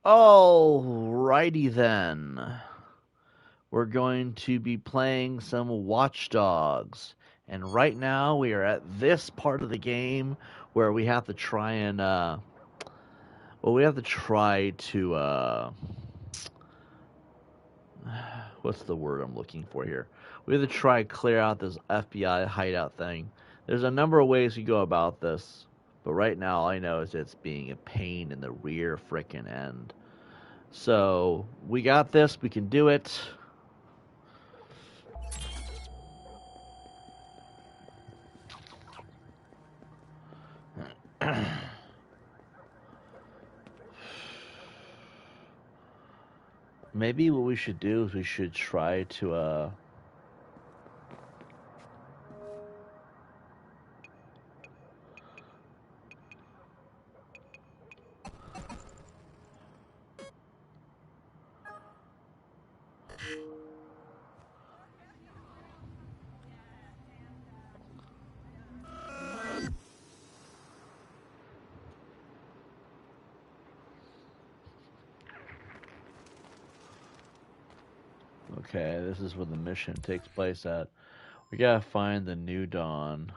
Alrighty then. We're going to be playing some Watch Dogs. And right now we are at this part of the game where we have to try and we have to try to what's the word I'm looking for here? We have to try to clear out this FBI hideout thing. There's a number of ways you go about this, but right now all I know is it's being a pain in the rear frickin' end. So we got this. We can do it. Maybe what we should do is we should try to okay, this is where the mission takes place at. We gotta find the New Dawn.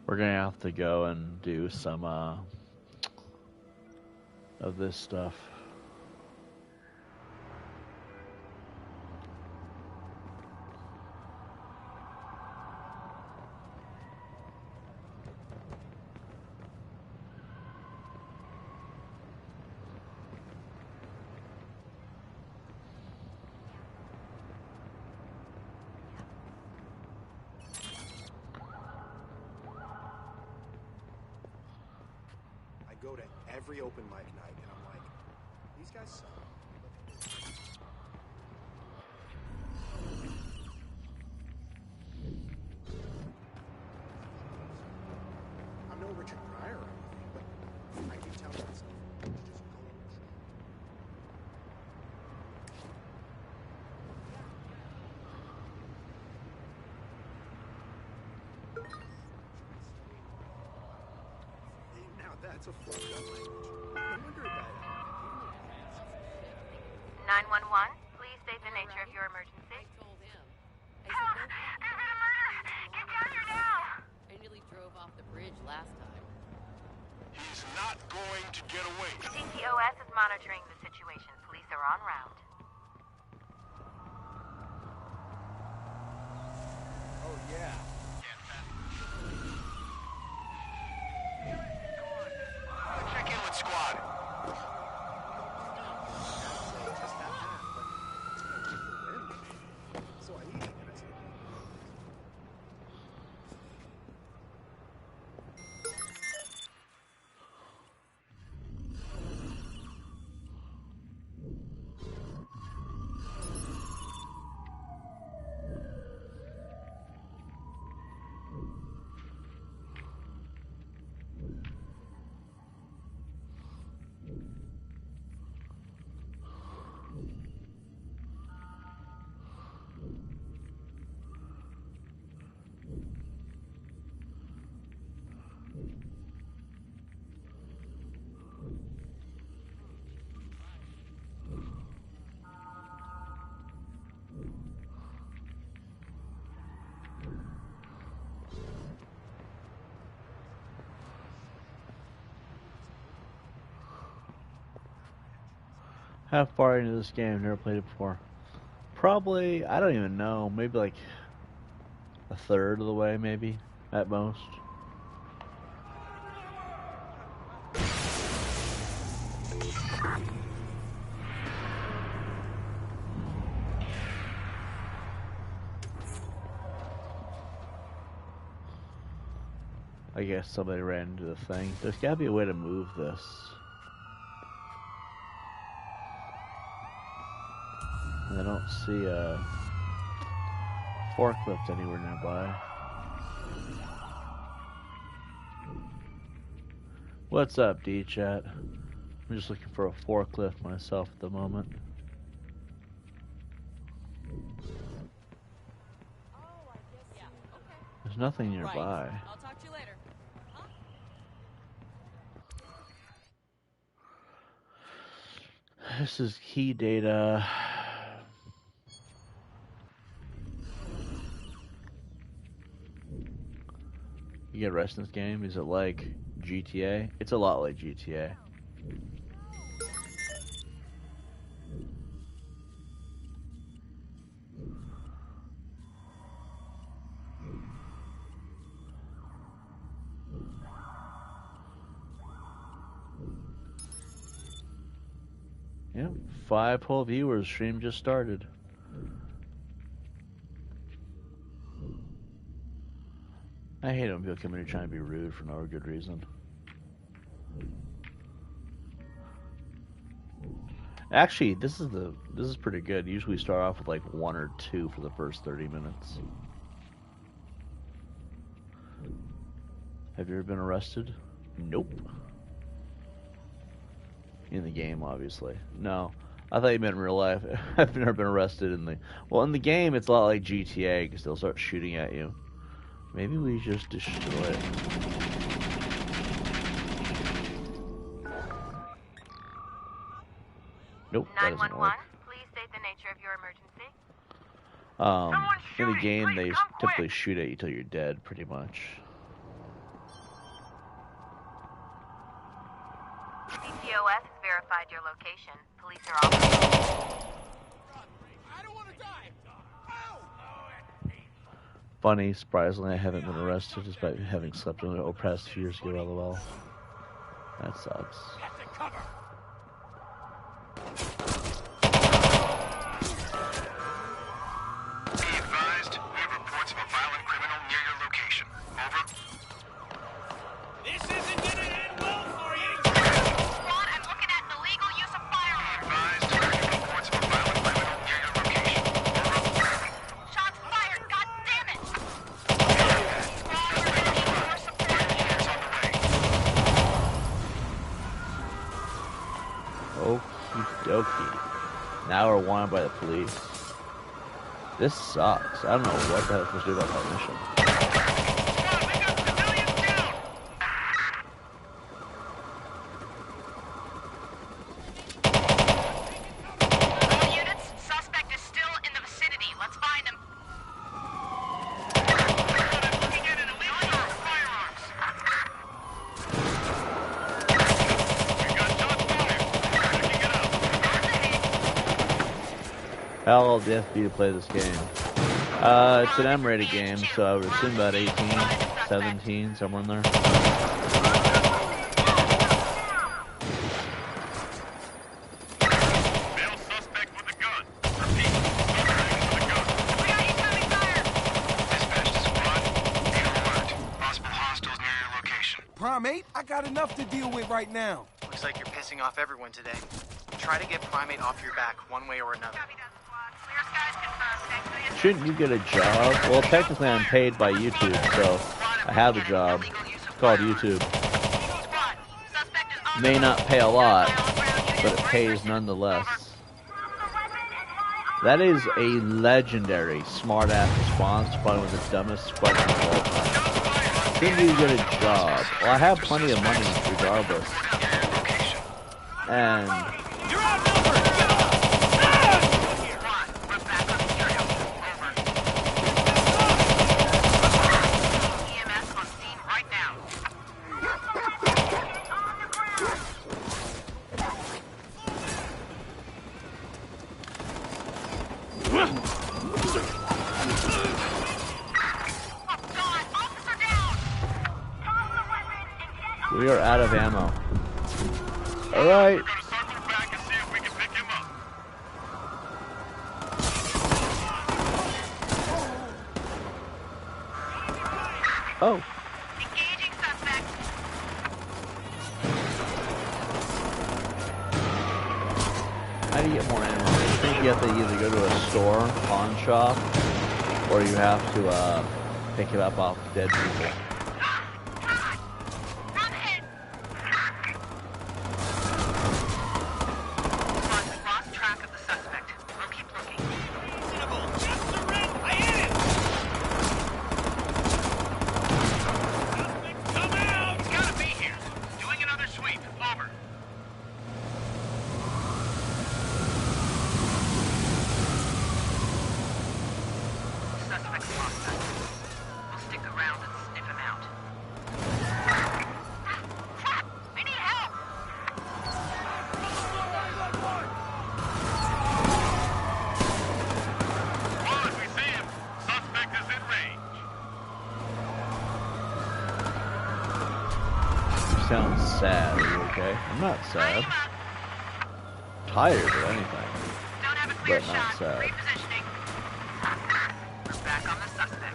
We're gonna have to go and do some of this stuff. I go to every open mic night and I'm like, these guys suck. I'm no Richard Pryor or anything, but I do tell myself, just go on the show. Now that's a fucked up language. I wonder if that 911, please state the nature of your emergency. I told him. Help! There's been a murder! Get down here now! I nearly drove off the bridge last time. He's not going to get away. CTOS is monitoring the situation. Police are en route. Oh yeah. Check in with squad. Just that half, but it's gonna keep the wind. So I eat and I say, How far into this game? I've never played it before. Probably, I don't even know. Maybe like a third of the way, maybe, at most. I guess somebody ran into the thing. There's gotta be a way to move this. And I don't see a forklift anywhere nearby. What's up, D-Chat? I'm just looking for a forklift myself at the moment. There's nothing nearby. Right. I'll talk to you later. Huh? This is key data. You get rest in this game? Is it like GTA? It's a lot like GTA. Yep, 5 whole viewers. Stream just started. I hate when people come in here trying to be rude for no good reason. Actually, this is pretty good. Usually we start off with like 1 or 2 for the first 30 minutes. Have you ever been arrested? Nope. In the game, obviously. No. I thought you meant in real life. I've never been arrested in the... Well, in the game, it's a lot like GTA, because they'll start shooting at you. Maybe we just destroy it. Nope, that doesn't work. 911, please state the nature of your emergency. In the game, they typically shoot at you till you're dead, pretty much. CTOS has verified your location. Police are operating. I don't want to die. Funny, surprisingly, I haven't been arrested despite having slept in an oppressed few years ago, lol. That sucks. Be advised, we have reports of a violent criminal near your location. Over. This isn't gonna end well for you. Squad, I'm looking at an illegal use of firearms. Advised, we have reports of a violent criminal near your location. Over. Shots fired, god damn it! Squad, we're gonna need more support here. It's on the way. Okie dokie. Now we're wanted by the police. This sucks. I don't know what the heck was do about that mission. Squad, we got civilians down! All units, suspect is still in the vicinity. Let's find him. I'm looking at an illegal use of firearms. We got shots fired. Checking it out. How old do you have to be to play this game? It's an M-rated game, so I would assume about 18, 17, somewhere in there. Male suspect with a gun. Repeat, suspect with a gun. We got incoming fire! Dispatch to squad. Be alert. Possible hostiles near your location. Primate, I got enough to deal with right now. Looks like you're pissing off everyone today. Try to get Primate off your back one way or another. Copy that, squad. Clear skies confirmed. Thanks for the assist. Shouldn't you get a job? Well, technically I'm paid by YouTube, so I have a job. It's called YouTube. Squad, suspect is on May the not road. pay a lot, Ground units, but it we're pays pushing. nonetheless. That is a legendary smart-ass response to probably one of the dumbest questions of all time. Shouldn't you get a job? Well, I have plenty of money regardless. And You're outnumbered. Squad, we're back on material. Over. EMS on scene right now. We are out of ammo. Alright. We're gonna circle back and see if we can pick him up. Oh. Engaging suspect. How do you get more ammo? I think you have to either go to a store, pawn shop, or you have to pick it up off dead people. I'm hit. We've lost track of the suspect. We'll keep looking. He's gotta be here. Doing another sweep. Over. Suspect's lost us. We'll stick around and sniff him out. We need help! Boss, we see him. Suspect is in range. You sound sad. Are you okay? I'm not sad. Tired or anything. Don't have a clear But not shot. sad. Repositioning. We're back on the suspect.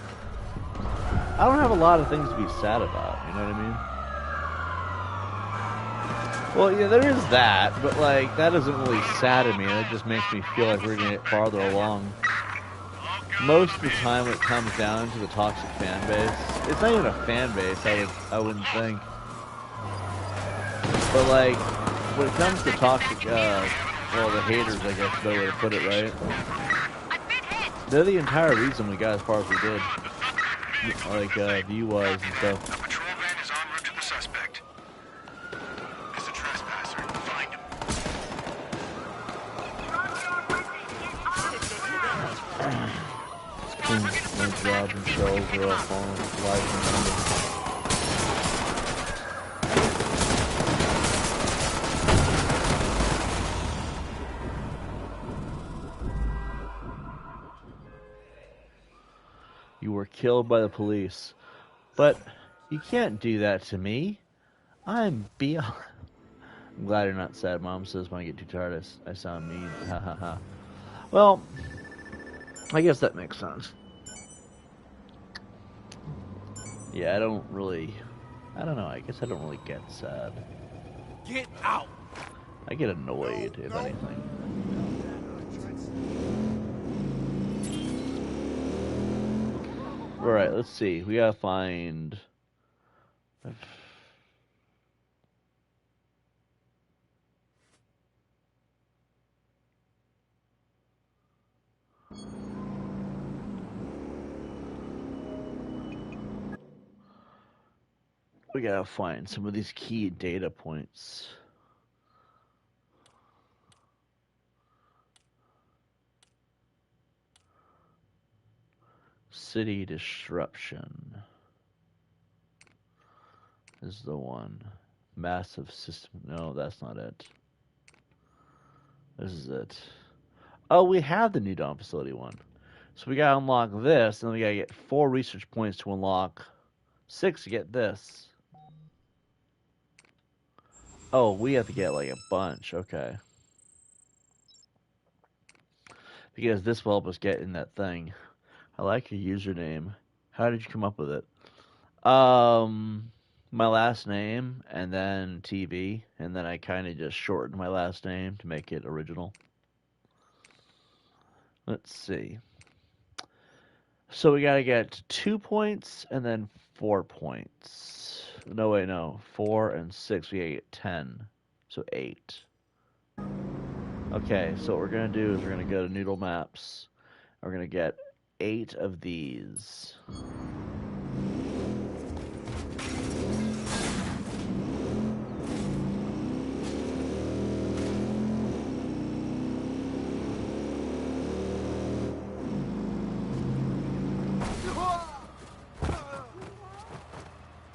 I don't have a lot of things to be sad about, you know what I mean? Well, yeah, there is that, but like, that doesn't really sadden me, that just makes me feel like we're gonna get farther along. Most of the time when it comes down to the toxic fan base, it's not even a fan base, I wouldn't think. But like, when it comes to toxic, well, the haters, I guess, is a better way to put it, right? I've been hit. They're the entire reason we got as far as we did. Like, view-wise and stuff. A patrol van is en route to the suspect. It's a trespasser. Find him. My job and shows are up on live remember. You were killed by the police. But you can't do that to me. I'm beyond. I'm glad you're not sad. Mom says when I get too tired, I sound mean. Ha ha ha. Well, I guess that makes sense. Yeah, I don't know. I guess I don't really get sad. Get out! I get annoyed, if anything. Alright, let's see. We gotta find... We gotta find some of these key data points. City disruption is the one. Massive system. No, that's not it. This is it. Oh, we have the New Dawn facility one. So we gotta unlock this, and then we gotta get 4 research points to unlock 6 to get this. Oh, we have to get like a bunch. Okay. Because this will help us get in that thing. I like your username. How did you come up with it? My last name and then TV, and then I kind of just shortened my last name to make it original. Let's see. So we gotta get 2 points and then 4 points. No, wait, no. 4 and 6, we gotta get 10. So 8. Okay, so what we're gonna do is we're gonna go to Noodle Maps. We're gonna get 8 of these.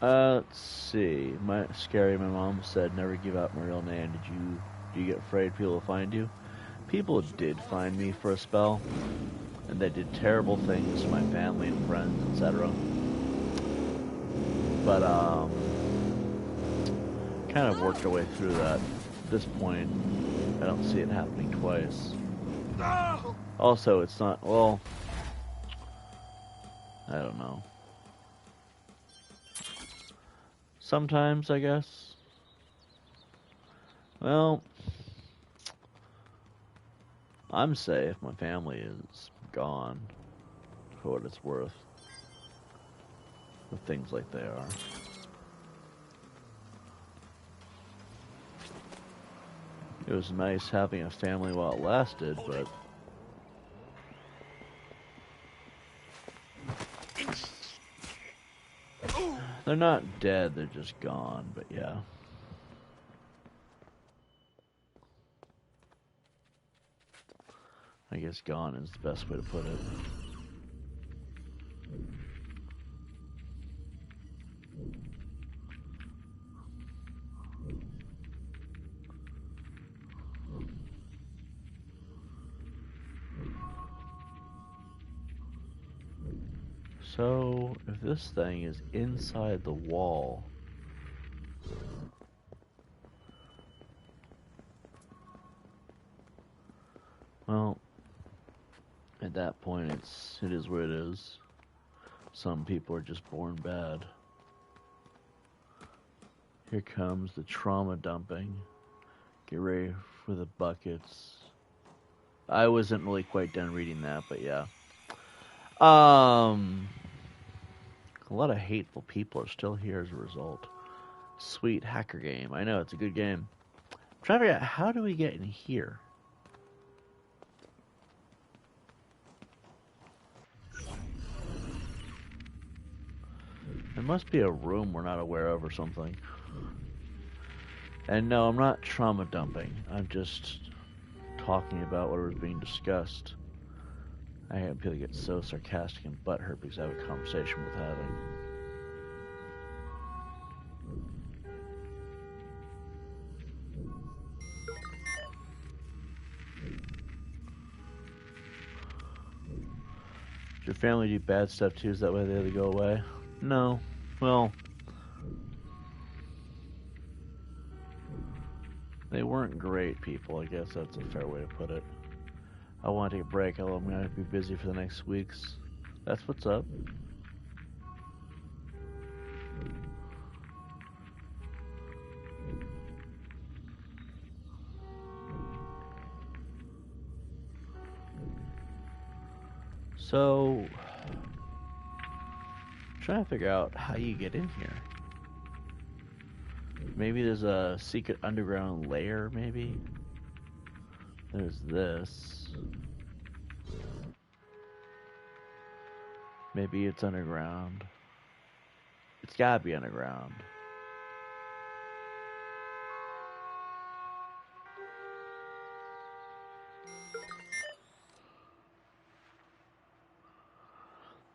Let's see. My mom said, "Never give out my real name." Do you get afraid people will find you? People did find me for a spell, and they did terrible things to my family and friends, etc. But kind of worked our way through that. At this point, I don't see it happening twice. Also, it's not, well, I don't know. Sometimes, I guess. Well, I'm safe. My family is gone, for what it's worth. With things like they are. It was nice having a family while it lasted, but they're not dead, they're just gone, but yeah. I guess gone is the best way to put it. So, if this thing is inside the wall, well, at that point it is what it is. Some people are just born bad. Here comes the trauma dumping. Get ready for the buckets. I wasn't really quite done reading that, but yeah. A lot of hateful people are still here as a result. Sweet hacker game. I know, it's a good game. I'm trying to figure out, how do we get in here? There must be a room we're not aware of or something. And no, I'm not trauma dumping. I'm just talking about what was being discussed. I hate people get so sarcastic and butthurt because I have a conversation with having. Did your family do bad stuff too? Is that why they had to go away? No. Well, they weren't great people. I guess that's a fair way to put it. I want to take a break, although I'm going to be busy for the next weeks. That's what's up. So, trying to figure out how you get in here. Maybe there's a secret underground layer, maybe? There's this. Maybe it's underground. It's gotta be underground.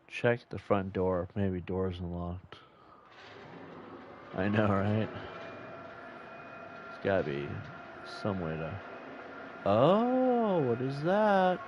Check the front door. Maybe door's unlocked. I know, right? It's gotta be some way to... Oh, what is that?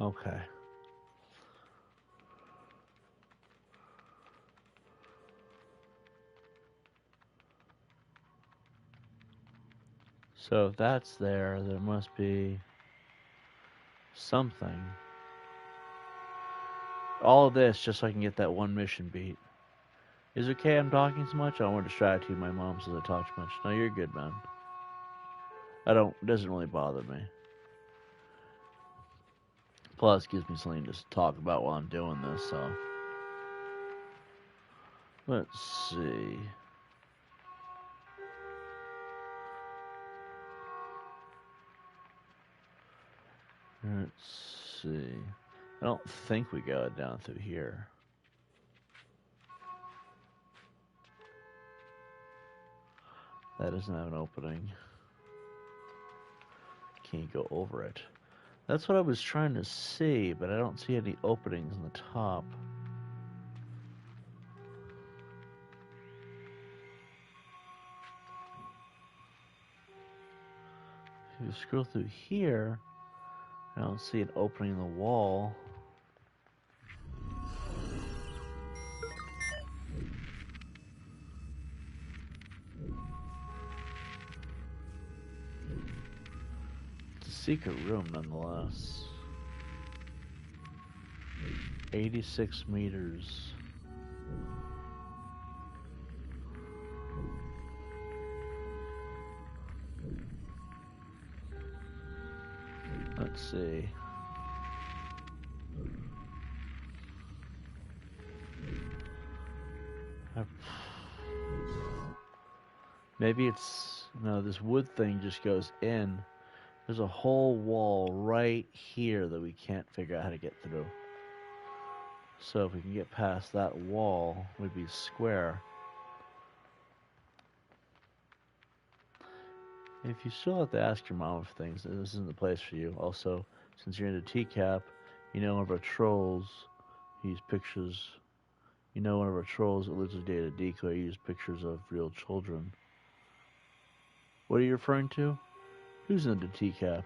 Okay. So if that's there, there must be something. All of this just so I can get that one mission beat. Is it okay I'm talking so much? I don't want to distract you. My mom says I talk too much. No, you're good, man. It doesn't really bother me. Plus, it gives me something to talk about while I'm doing this, so. Let's see. Let's see. I don't think we got it down through here. That doesn't have an opening. Can't go over it. That's what I was trying to see, but I don't see any openings in the top. If you scroll through here, I don't see an opening in the wall. It's a secret room nonetheless. 86 meters. Let's see. Maybe it's... No, this wood thing just goes in. There's a whole wall right here that we can't figure out how to get through. So if we can get past that wall, we'd be square. If you still have to ask your mom for things, this isn't the place for you. Also, since you're into TCAP, you know one of our trolls use pictures. You know one of our trolls that lives with data decoy use pictures of real children. What are you referring to? Who's into TCAP?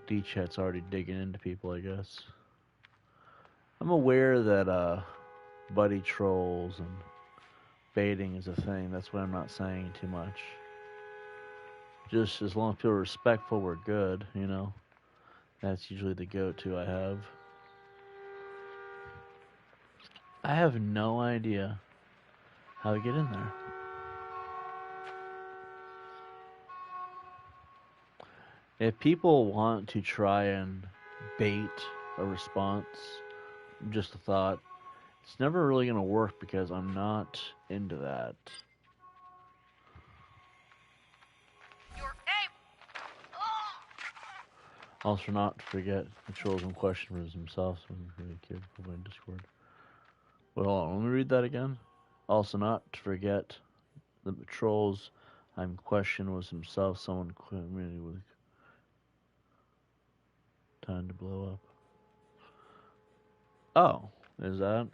D-Chat's already digging into people, I guess. I'm aware that buddy trolls and baiting is a thing. That's why I'm not saying too much. Just as long as people are respectful, we're good, you know. That's usually the go-to I have. I have no idea how to get in there. If people want to try and bait a response, just a thought, it's never really going to work because I'm not into that. You're a... Also, not to forget the trolls in question was himself, so I'm really careful in Discord. Wait, hold on, let me read that again. Also, not to forget the trolls I'm question was himself, someone community with time to blow up. Oh, is that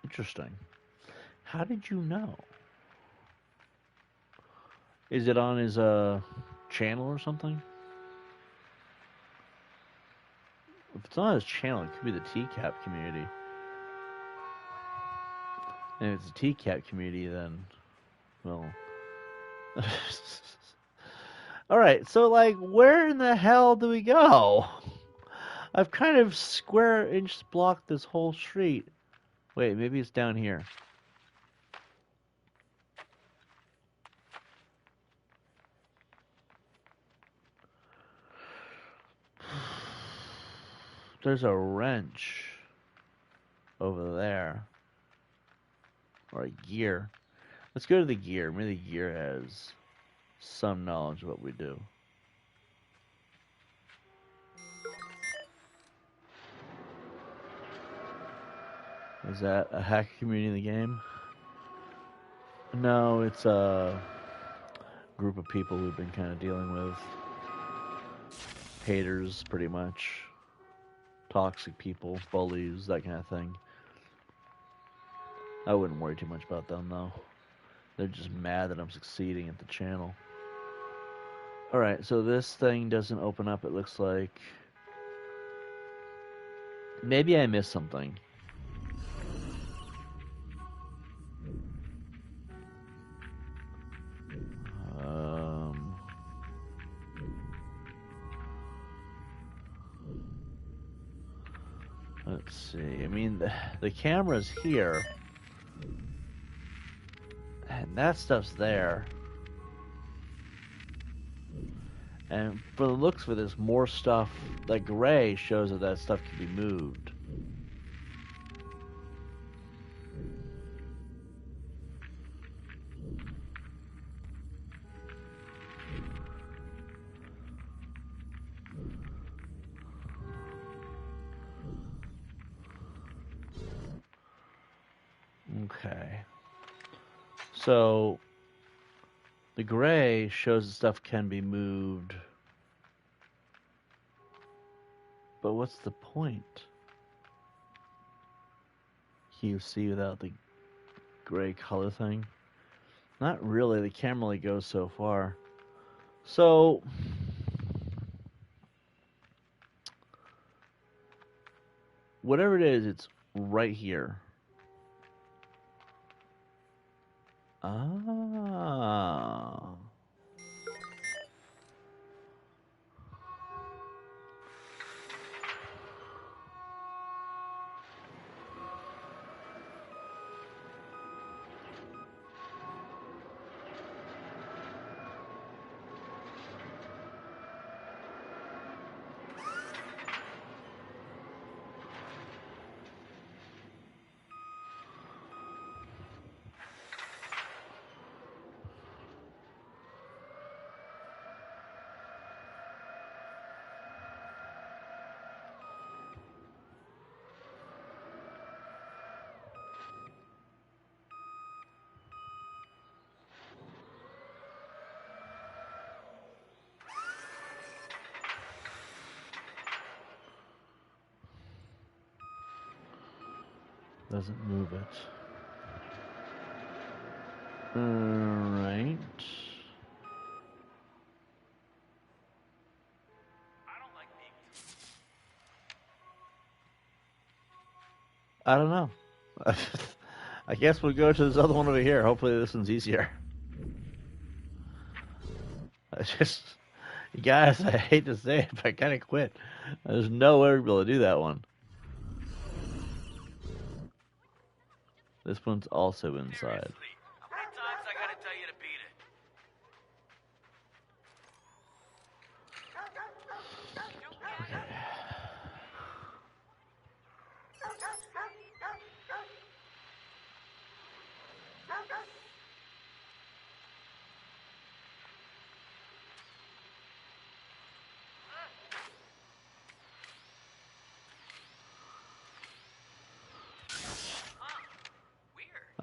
interesting? How did you know? Is it on his channel or something? If it's on his channel, it could be the TCAP community. And if it's a TCAP community, then, well... Alright, so, like, where in the hell do we go? I've kind of square inch blocked this whole street. Wait, maybe it's down here. There's a wrench over there. Or a gear. Let's go to the gear. Maybe the gear has some knowledge of what we do. Is that a hacker community in the game? No, it's a group of people we've been kind of dealing with. Haters, pretty much. Toxic people, bullies, that kind of thing. I wouldn't worry too much about them, though. They're just mad that I'm succeeding at the channel. Alright, so this thing doesn't open up, it looks like. Maybe I missed something. Let's see. I mean, the camera's here. And that stuff's there. And for the looks of it, there's more stuff. Like gray shows that that stuff can be moved. Okay. So the gray shows that stuff can be moved. But what's the point? Can you see without the gray color thing? Not really. The camera only goes so far. So whatever it is, it's right here. Ah. Doesn't move it. Alright. I don't know. I guess we'll go to this other one over here. Hopefully this one's easier. I just, guys, I hate to say it, but I kind of quit. There's no way we're able to do that one. This one's also inside. Seriously, how many times I gotta tell you to beat it?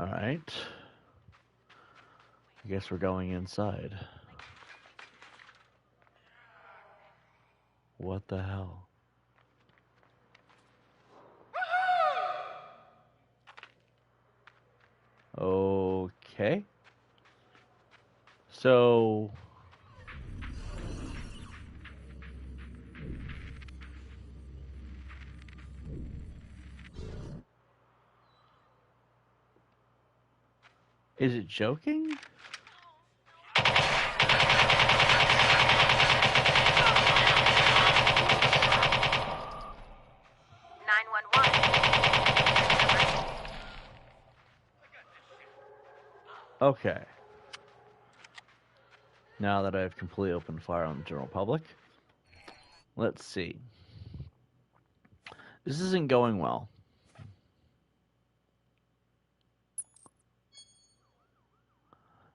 Alright. I guess we're going inside. What the hell? Okay. So is it joking? Okay. Now that I've completely opened fire on the general public, let's see. This isn't going well.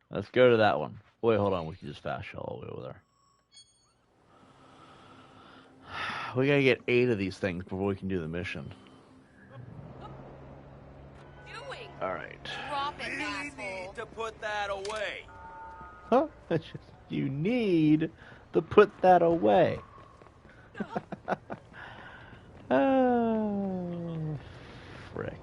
Let's go to that one. Wait, hold on. We can just fast shell all the way over there. We gotta get 8 of these things before we can do the mission. Doing. All right. Drop it, You asshole. need to put that away. Huh? You need to put that away. Oh, frick.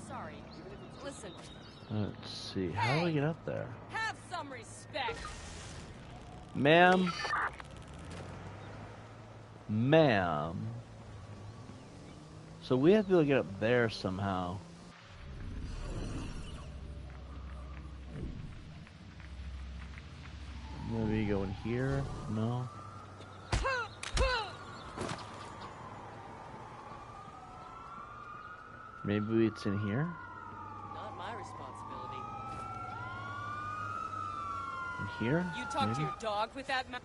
Sorry. Listen, Let's see. How do we get up there? have some respect. Ma'am. Ma'am. So we have to be able to get up there somehow. Maybe go in here? No. Maybe it's in here? Not my responsibility. In here? You talk to Maybe? your dog with that mouth.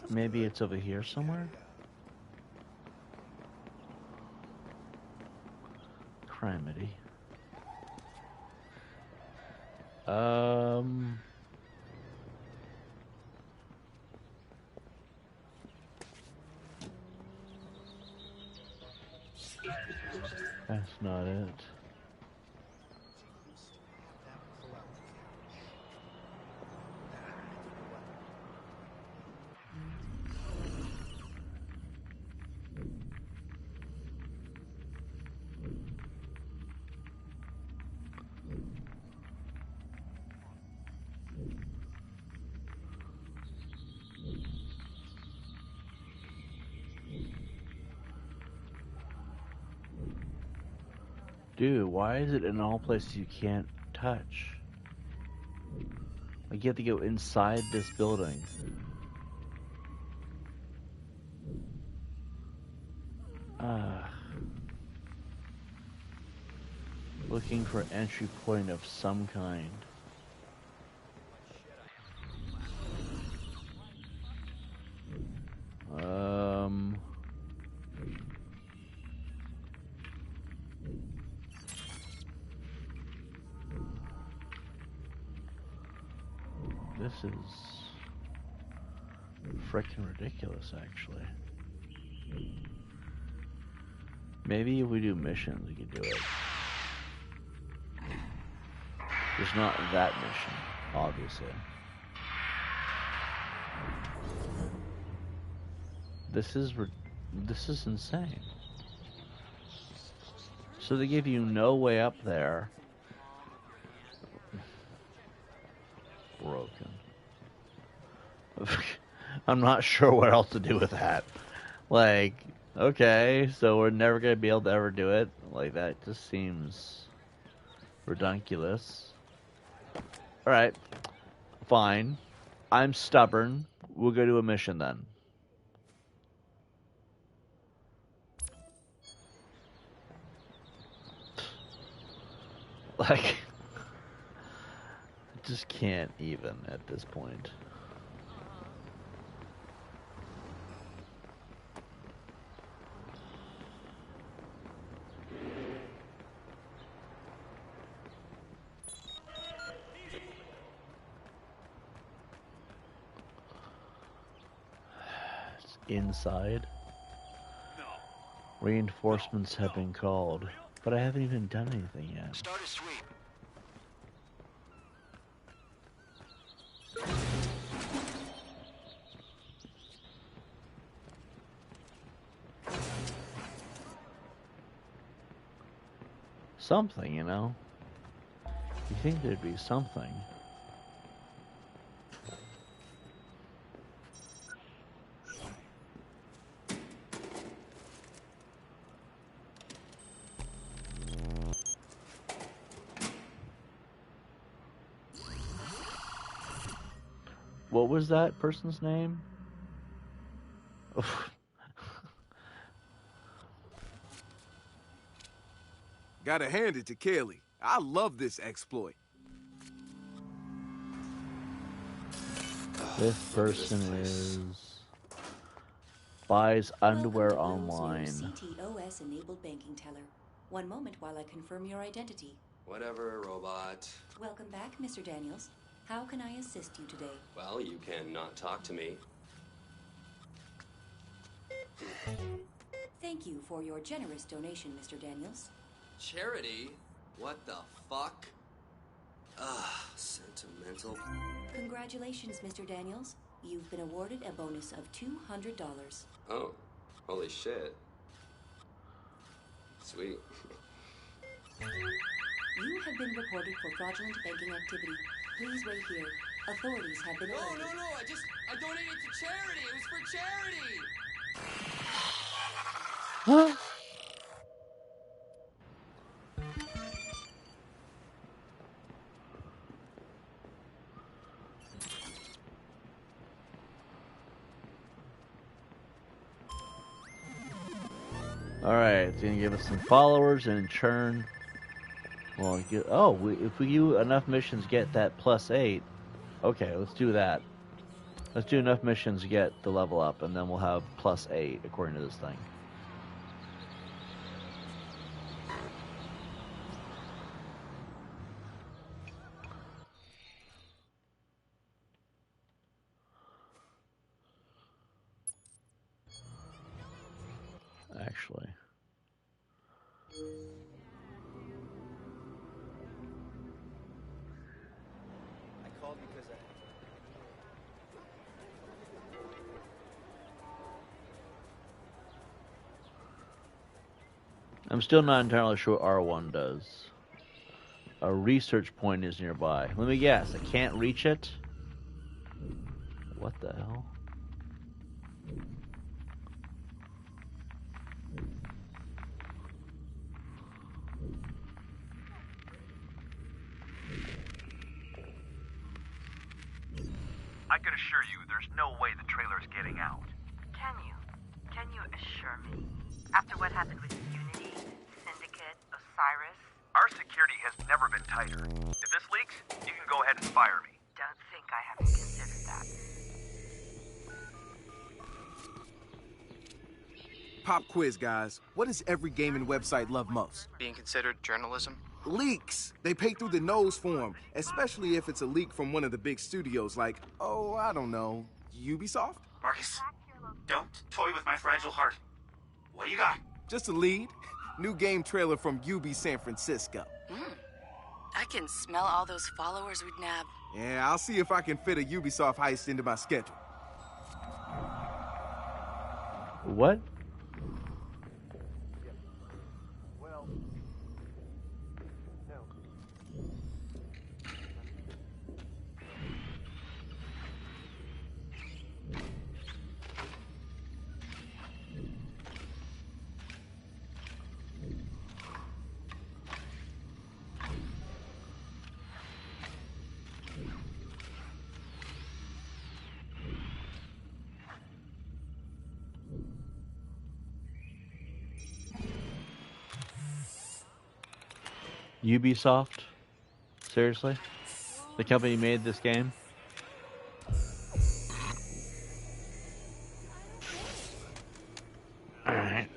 Maybe it's over here somewhere? Criminy. That's not it. Dude, why is it in all places you can't touch? Like you have to go inside this building. Looking for entry point of some kind. This is freaking ridiculous, actually. Maybe if we do missions, we can do it. Just not that mission, obviously. This is insane. So they give you no way up there. Broken. I'm not sure what else to do with that. Like, okay, so we're never gonna be able to ever do it. Like, that just seems redunculous. Alright, fine. I'm stubborn. We'll go to a mission then. Like, I just can't even at this point. It's inside. Reinforcements have been called, but I haven't even done anything yet. Start a sweep. Something, you know? You think there'd be something. What was that person's name? Gotta hand it to Kelly. I love this exploit. This person is buys underwear online. CTOS enabled banking teller. One moment while I confirm your identity. Whatever, robot. Welcome back, Mr. Daniels. How can I assist you today? Well, you can not talk to me. Thank you for your generous donation, Mr. Daniels. Charity? What the fuck? Ugh, sentimental. Congratulations, Mr. Daniels. You've been awarded a bonus of $200. Oh, holy shit. Sweet. You have been reported for fraudulent banking activity. Please wait here. Authorities have been alerted. No, I donated to charity. It was for charity. Huh? Alright, it's gonna give us some followers and in turn, well, if we do enough missions, get that +8. Okay, let's do that. Let's do enough missions to get the level up, and then we'll have +8 according to this thing. Actually. I called because I'm still not entirely sure what R1 does. A research point is nearby. Let me guess, I can't reach it? What the hell? I can assure you there's no way the trailer's getting out. Can you? Can you assure me? After what happened with Unity, Syndicate, Osiris? Our security has never been tighter. If this leaks, you can go ahead and fire me. Don't think I haven't considered that. Pop quiz, guys. What does every gaming website love most? Being considered journalism? Leaks. They pay through the nose for them, especially if it's a leak from one of the big studios like, oh, I don't know, Ubisoft? Marcus, don't toy with my fragile heart. What do you got? Just a lead. New game trailer from UB San Francisco. I can smell all those followers we'd nab. Yeah, I'll see if I can fit a Ubisoft heist into my schedule. What? Ubisoft? Seriously? The company made this game? Alright.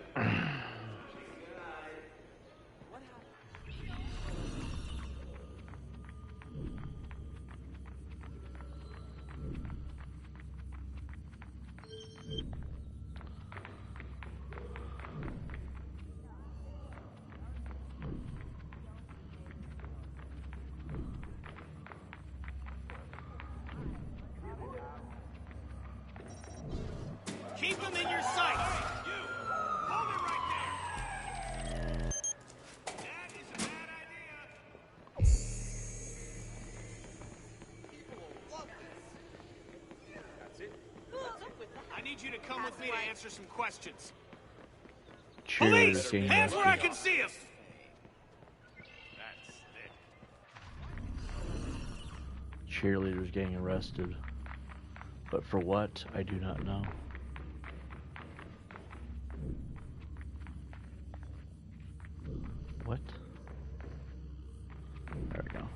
Keep them in your sights! You! Hold it right there! That is a bad idea! People will love this! That's it? I need you to come with me to answer some questions. Police! Cheerleaders Hands where I arrested. can see them! That's it. Cheerleaders getting arrested. But for what, I do not know. What? There we go.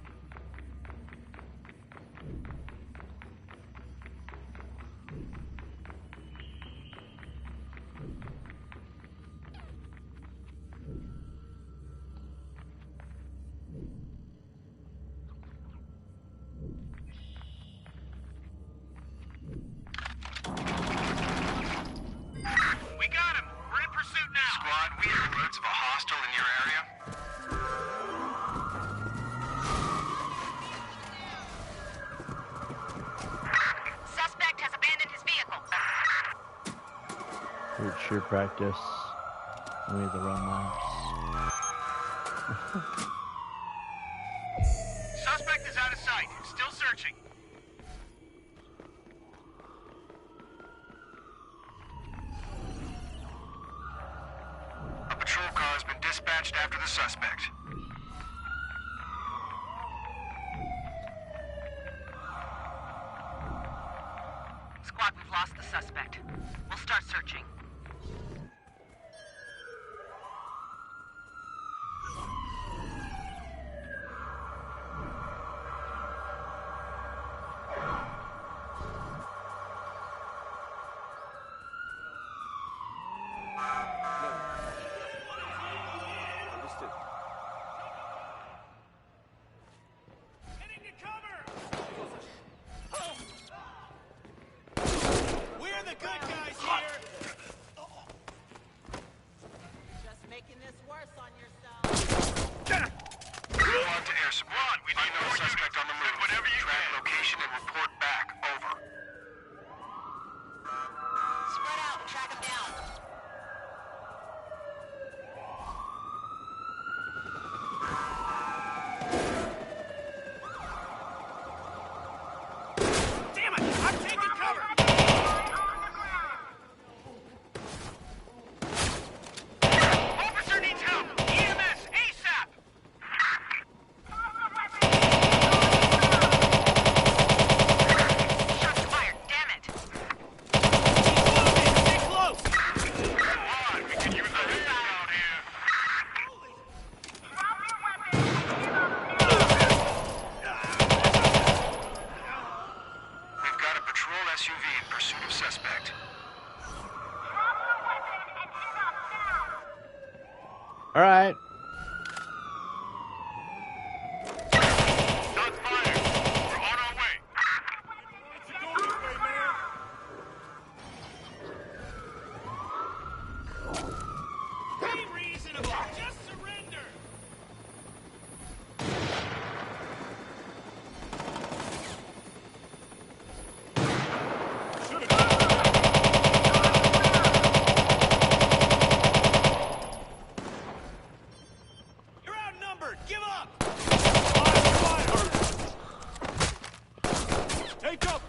We got him! We're in pursuit now! Squad, we have alerts of a hostile in your area. Suspect has abandoned his vehicle. Weird cheer practice. We need to run laps. Suspect is out of sight. Still searching. A patrol car has been dispatched after the suspect. Squad, we've lost the suspect. We'll start searching. good guys here. Just making this worse on yourself. Move on to air support. We need no suspect on the move. Whatever you track location and report back. Over. Spread out and track them down. Damn it! I'm taking cover. Officer needs help. EMS ASAP. Shots fired, damn it. Stay close. Come on, we can use the hands out here. We've got a patrol SUV in pursuit of suspect. All right. Shots fired. We're on our way. Let's go this way, man. Be reasonable. Just surrender. You're outnumbered. Give up. Take up.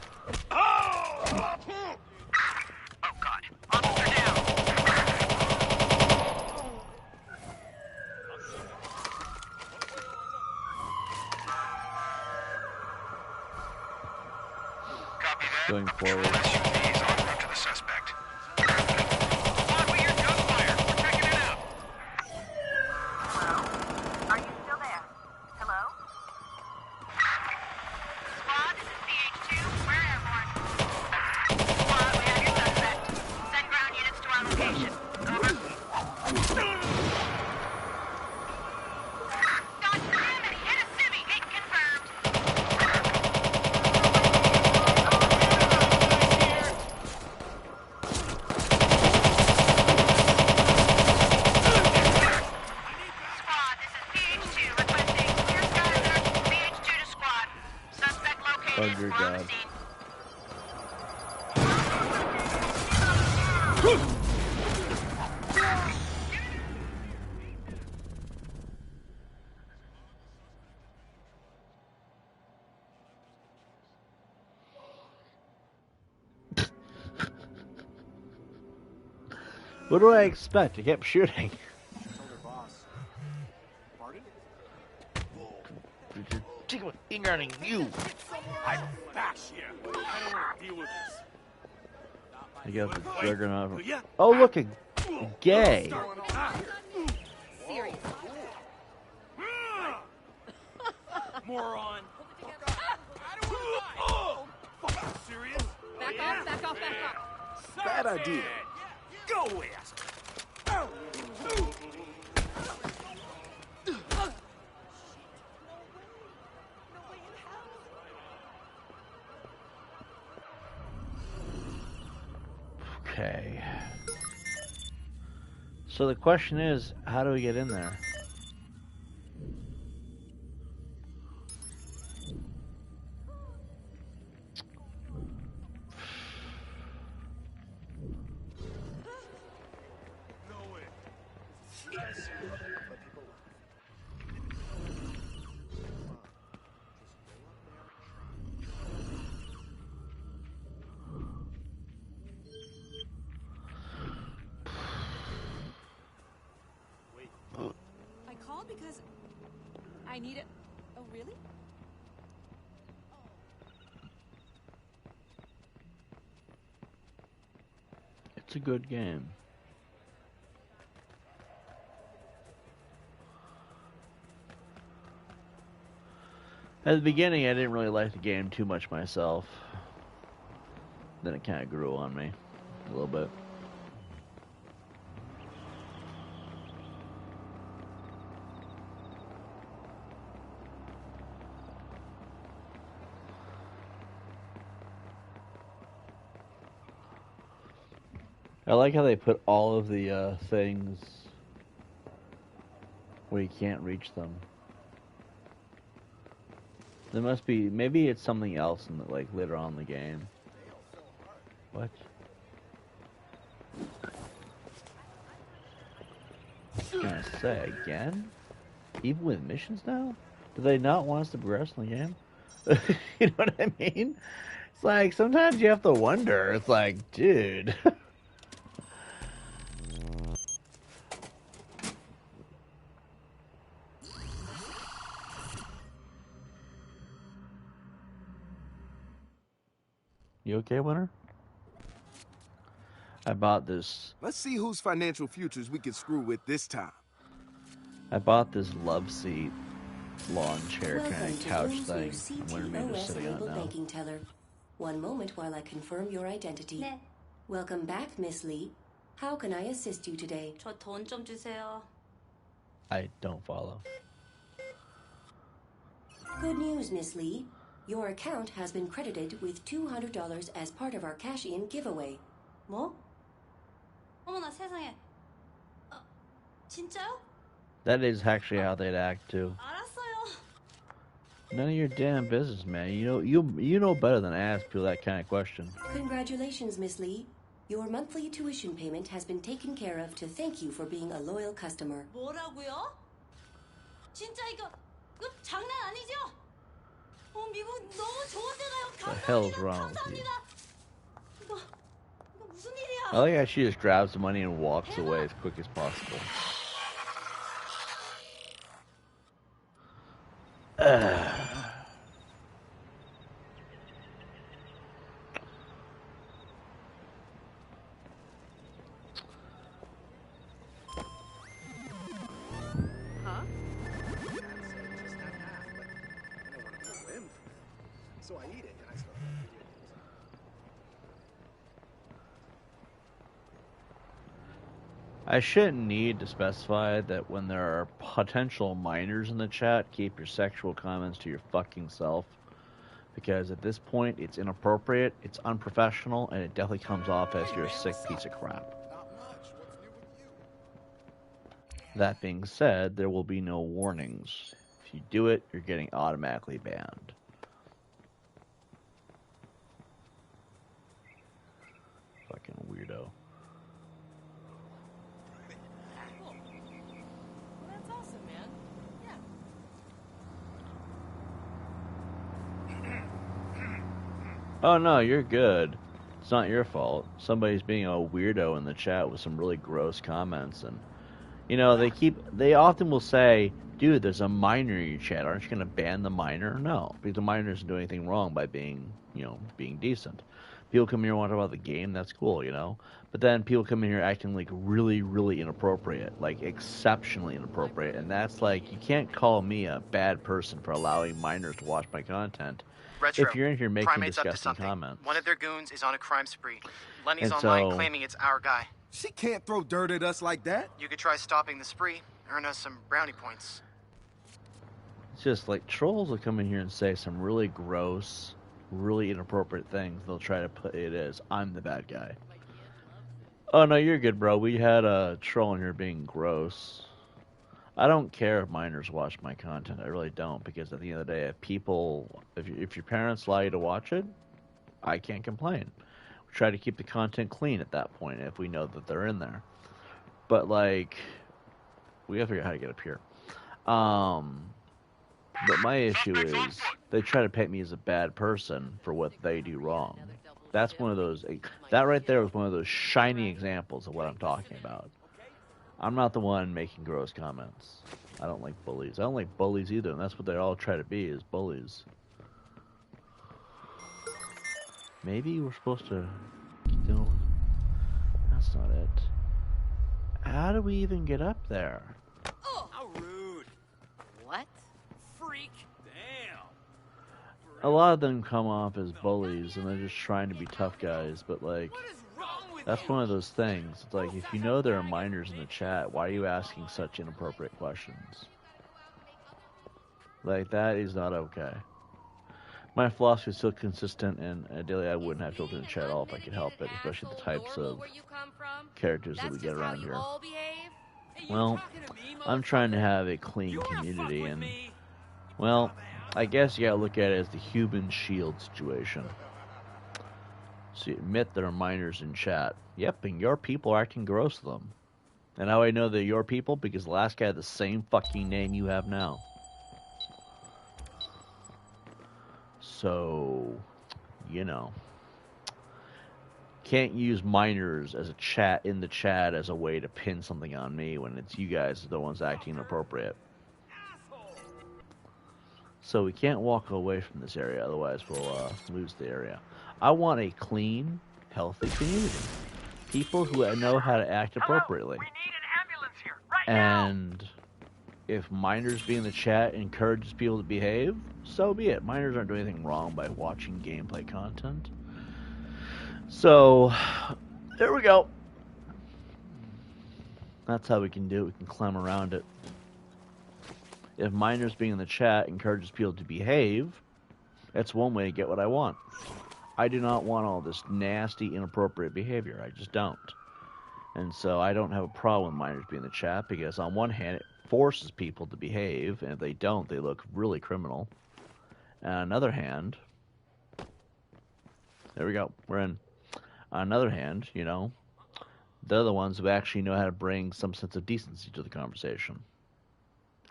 Oh! Oh god. Officer down. Copy that. Going A patrol forward. SUV is en route to the suspect. Squad, we hear gunfire. We're checking it out. Hello? Are you still there? Hello? Squad, this is CH2. We're airborne. Squad, we have your suspect. Send ground units to our location. Over. God damn it! He hit a civvy. Hit confirmed. Squad, this is CH2 requesting clear sky search. CH2 to squad. Suspect located. Oh, dear We're on the God. scene. What do I expect? He kept shooting. Told her boss. Party? Ingrunning you. I'm back here. I don't want to deal with this. I got the juggernaut. Yeah. Oh, look, a gay. Serious. Moron. I don't want to die. Fucking serious? Back off, back off, back off. Bad idea. Go west. Okay. So the question is, how do we get in there? No way. I called because I need it. Oh, really? It's a good game. At the beginning, I didn't really like the game too much myself. Then it kind of grew on me a little bit. I like how they put all of the things where you can't reach them. There must be, maybe it's something else in the, like later on in the game. What? I was gonna say again? Even with missions now? Do they not want us to progress in the game? You know what I mean? It's like sometimes you have to wonder. It's like, dude. You okay, Winter? I bought this. Let's see whose financial futures we can screw with this time. I bought this love seat, lawn chair kind Welcome of to couch Bloom's new thing. I'm going to be just sitting on it CTOS-enabled now. banking teller. One moment while I confirm your identity. 네. Welcome back, Miss Lee. How can I assist you today? 저 돈 좀 주세요. I don't follow. Good news, Miss Lee. Your account has been credited with $200 as part of our cash-in giveaway. 뭐? 어머나 세상에. 진짜요? That is actually how they'd act too. 알았어요. None of your damn business, man. You know better than to ask people that kind of question. Congratulations, Miss Lee. Your monthly tuition payment has been taken care of to thank you for being a loyal customer. 뭐라고요? 진짜 이거 장난 아니죠? 미국 너무 좋은데가요. What the hell's wrong with you? 감사합니다. 이거 무슨 일이야? I like how she just grabs the money and walks away as quick as possible. Huh? Just have half, but I don't want to be a wimp. So I eat it and I start to feel it. I shouldn't need to specify that when there are potential minors in the chat, keep your sexual comments to your fucking self. Because at this point, it's inappropriate, it's unprofessional, and it definitely comes off as you're a sick piece of crap. Not much. What's new with you? That being said, there will be no warnings. If you do it, you're getting automatically banned. Fucking weirdo. Cool. Well, that's awesome, man. Yeah. Oh no, you're good. It's not your fault. Somebody's being a weirdo in the chat with some really gross comments, and you know they often will say, "Dude, there's a minor in your chat. Aren't you gonna ban the minor?" No, because the minor doesn't do anything wrong by being decent. People come here and want to talk about the game. That's cool, you know. But then people come in here acting like really, really inappropriate, like exceptionally inappropriate, and that's like you can't call me a bad person for allowing minors to watch my content. Retro, If you're in here making Primate's up to disgusting something. comments. One of their goons is on a crime spree. Lenny's And online so- claiming it's our guy. She can't throw dirt at us like that. You could try stopping the spree, earn us some brownie points. It's just like trolls will come in here and say some really gross, really inappropriate things. They'll try to put it as I'm the bad guy. Oh no, you're good, bro. We had a troll in here being gross. I don't care if minors watch my content. I really don't, because at the end of the day, if your parents allow you to watch it, I can't complain. We try to keep the content clean at that point if we know that they're in there. But like, we gotta figure out how to get up here. But my issue is they try to paint me as a bad person for what they do wrong. That's one of those. That right there was one of those shining examples of what I'm talking about. I'm not the one making gross comments. I don't like bullies. I don't like bullies either, and that's what they all try to be, is bullies. Maybe we're supposed to... No, that's not it. How do we even get up there? Oh, how rude. What? Freak. Damn. A lot of them come off as bullies, and they're just trying to be tough guys, but like... What is wrong with That's you? one of those things. It's like, if you know there are minors in the chat, why are you asking such inappropriate questions? Like, that is not okay. My philosophy is still consistent, and ideally I wouldn't have children in chat at all if I could help it, especially the types of characters that we get around here. Well, I'm trying to have a clean community, and, well, I guess you gotta look at it as the human shield situation. So you admit there are minors in chat. Yep, and your people are acting gross to them. And how I know they're your people? Because the last guy had the same fucking name you have now. So, you know. Can't use minors as a chat in the chat as a way to pin something on me when it's you guys the ones acting inappropriate. So we can't walk away from this area, otherwise we'll lose the area. I want a clean, healthy community. People who know how to act appropriately. We need an ambulance here, right And if minors being in the chat encourages people to behave, so be it. Minors aren't doing anything wrong by watching gameplay content. So, there we go. That's how we can do it. We can climb around it. If minors being in the chat encourages people to behave, that's one way to get what I want. I do not want all this nasty, inappropriate behavior. I just don't. And so I don't have a problem with minors being in the chat because on one hand, it forces people to behave, and if they don't, they look really criminal. And on another hand, there we go. We're in. On another hand, you know, they're the ones who actually know how to bring some sense of decency to the conversation.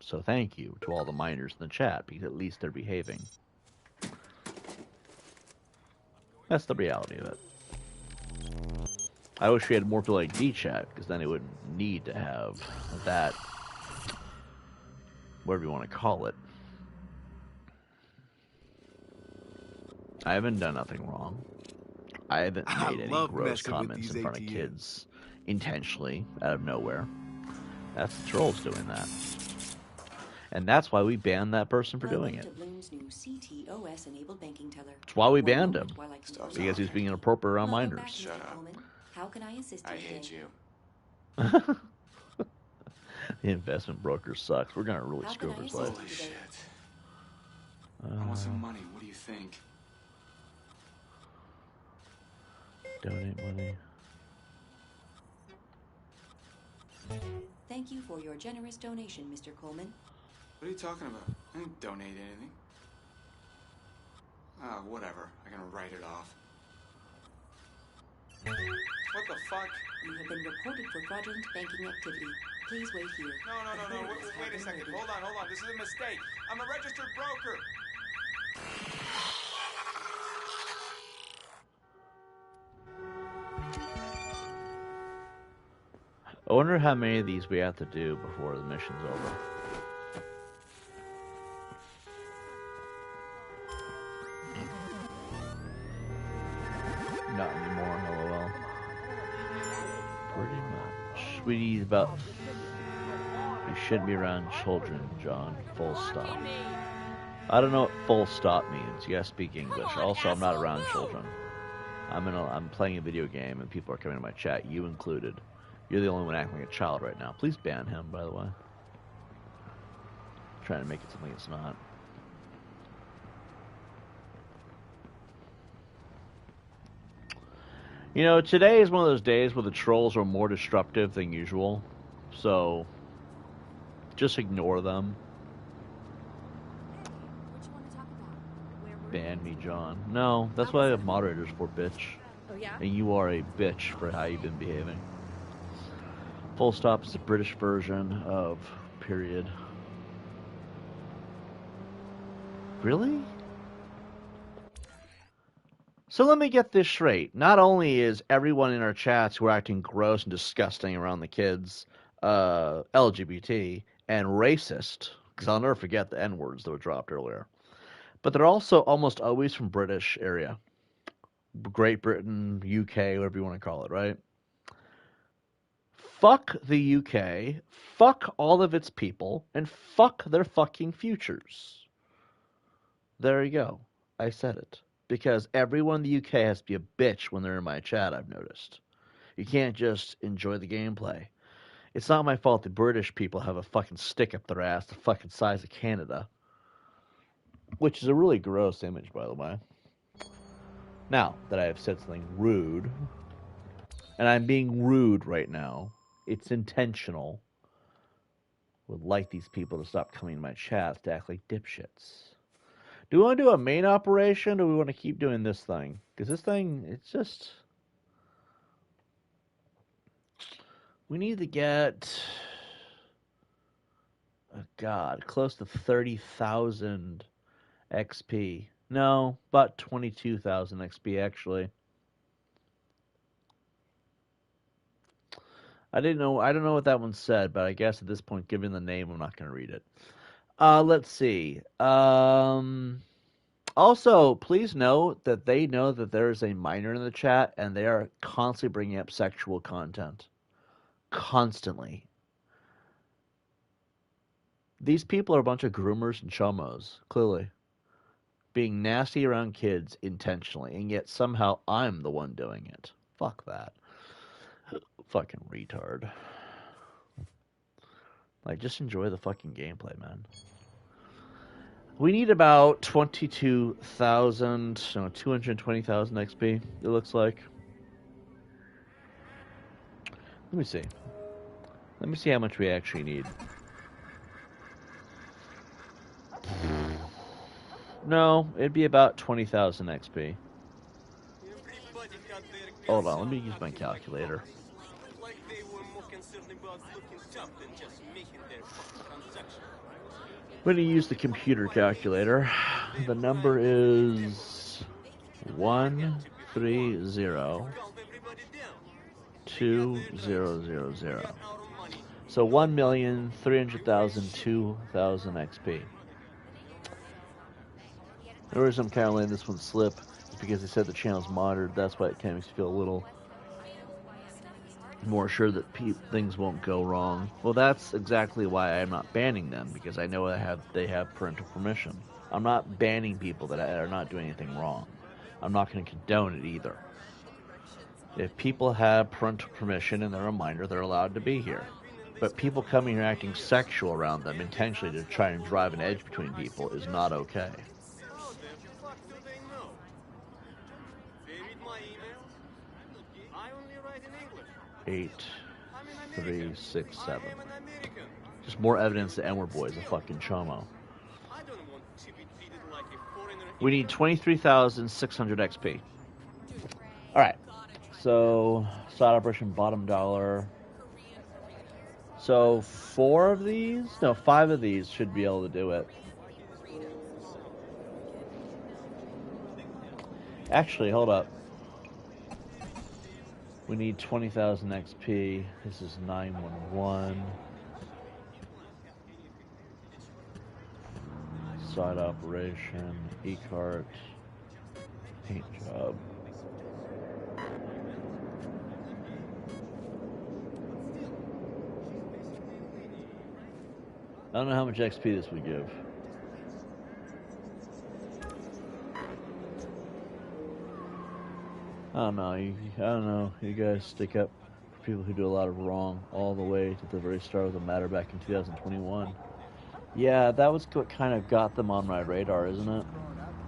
So thank you to all the minors in the chat, because at least they're behaving. That's the reality of it. I wish we had more people like D-Chat, because then it wouldn't need to have that, whatever you want to call it. I haven't done nothing wrong. I haven't made any gross comments in front of kids intentionally, out of nowhere. That's the trolls doing that. And that's why we banned that person for doing it. That's why we banned him. Because he was being inappropriate around minors. Shut up. How can I assist you? I hate you. The investment broker sucks. We're gonna really screw up his life. Holy shit. I want some money. What do you think? Donate money. Thank you for your generous donation, Mr. Coleman. What are you talking about? I didn't donate anything. Ah, whatever. I'm gonna write it off. What the fuck? You have been reported for fraudulent banking activity. Please wait here. No. Wait a second. Hold on. This is a mistake. I'm a registered broker. I wonder how many of these we have to do before the mission's over. Not anymore, lol. Pretty much. We need about... You shouldn't be around children, John. Full stop. I don't know what full stop means. You gotta speak English. Also, I'm not around children. I'm playing a video game and people are coming to my chat, you included. You're the only one acting like a child right now. Please ban him, by the way. I'm trying to make it something it's not. You know, today is one of those days where the trolls are more disruptive than usual. So, just ignore them. Ban me, John. No, that's what I have moderators for, bitch. Oh, yeah? And you are a bitch for how you've been behaving. Full stop is the British version of period. Really? So let me get this straight. Not only is everyone in our chats who are acting gross and disgusting around the kids LGBT and racist, because I'll never forget the N-words that were dropped earlier, but they're also almost always from British area. Great Britain, UK, whatever you want to call it, right? Fuck the UK, fuck all of its people, and fuck their fucking futures. There you go. I said it. Because everyone in the UK has to be a bitch when they're in my chat, I've noticed. You can't just enjoy the gameplay. It's not my fault the British people have a fucking stick up their ass the fucking size of Canada. which is a really gross image, by the way. Now that I have said something rude, and I'm being rude right now, it's intentional. Would like these people to stop coming to my chats to act like dipshits. Do we want to do a main operation, or do we want to keep doing this thing? Because this thing, it's just... We need to get... Oh God, close to 30,000 XP. No, about 22,000 XP, actually. I don't know what that one said, but I guess at this point, given the name, I'm not going to read it. Let's see. Also, please note that they know that there is a minor in the chat, and they are constantly bringing up sexual content. Constantly. These people are a bunch of groomers and chomos, clearly. Being nasty around kids intentionally, and yet somehow I'm the one doing it. Fuck that. Fucking retard. Like, just enjoy the fucking gameplay, man. We need about 22,000, no, 220,000 XP, it looks like. Let me see. Let me see how much we actually need. No, it'd be about 20,000 XP. Hold on, let me use my calculator. I'm going to use the computer calculator. The number is 1302000. So 1,300,000, 2,000 XP. The reason I'm kind of letting this one slip is because they said the channel's monitored. That's why it kind of makes me feel a little more sure that things won't go wrong. Well, that's exactly why I'm not banning them, because I know they have parental permission. I'm not banning people that are not doing anything wrong. I'm not going to condone it either. If people have parental permission and they're a minor, they're allowed to be here. But people coming here acting sexual around them intentionally to try and drive an edge between people is not okay. 8367. Just more evidence that N-word boy is a fucking chomo. We need 23,600 XP. Alright. So, side operation, bottom dollar. So, 5 of these should be able to do it. Actually, hold up. We need 20,000 XP. This is 911. Side operation, e-cart, paint job. I don't know how much XP this would give. I don't know. You guys stick up for people who do a lot of wrong all the way to the very start of the matter back in 2021. Yeah, that was what kind of got them on my radar, isn't it?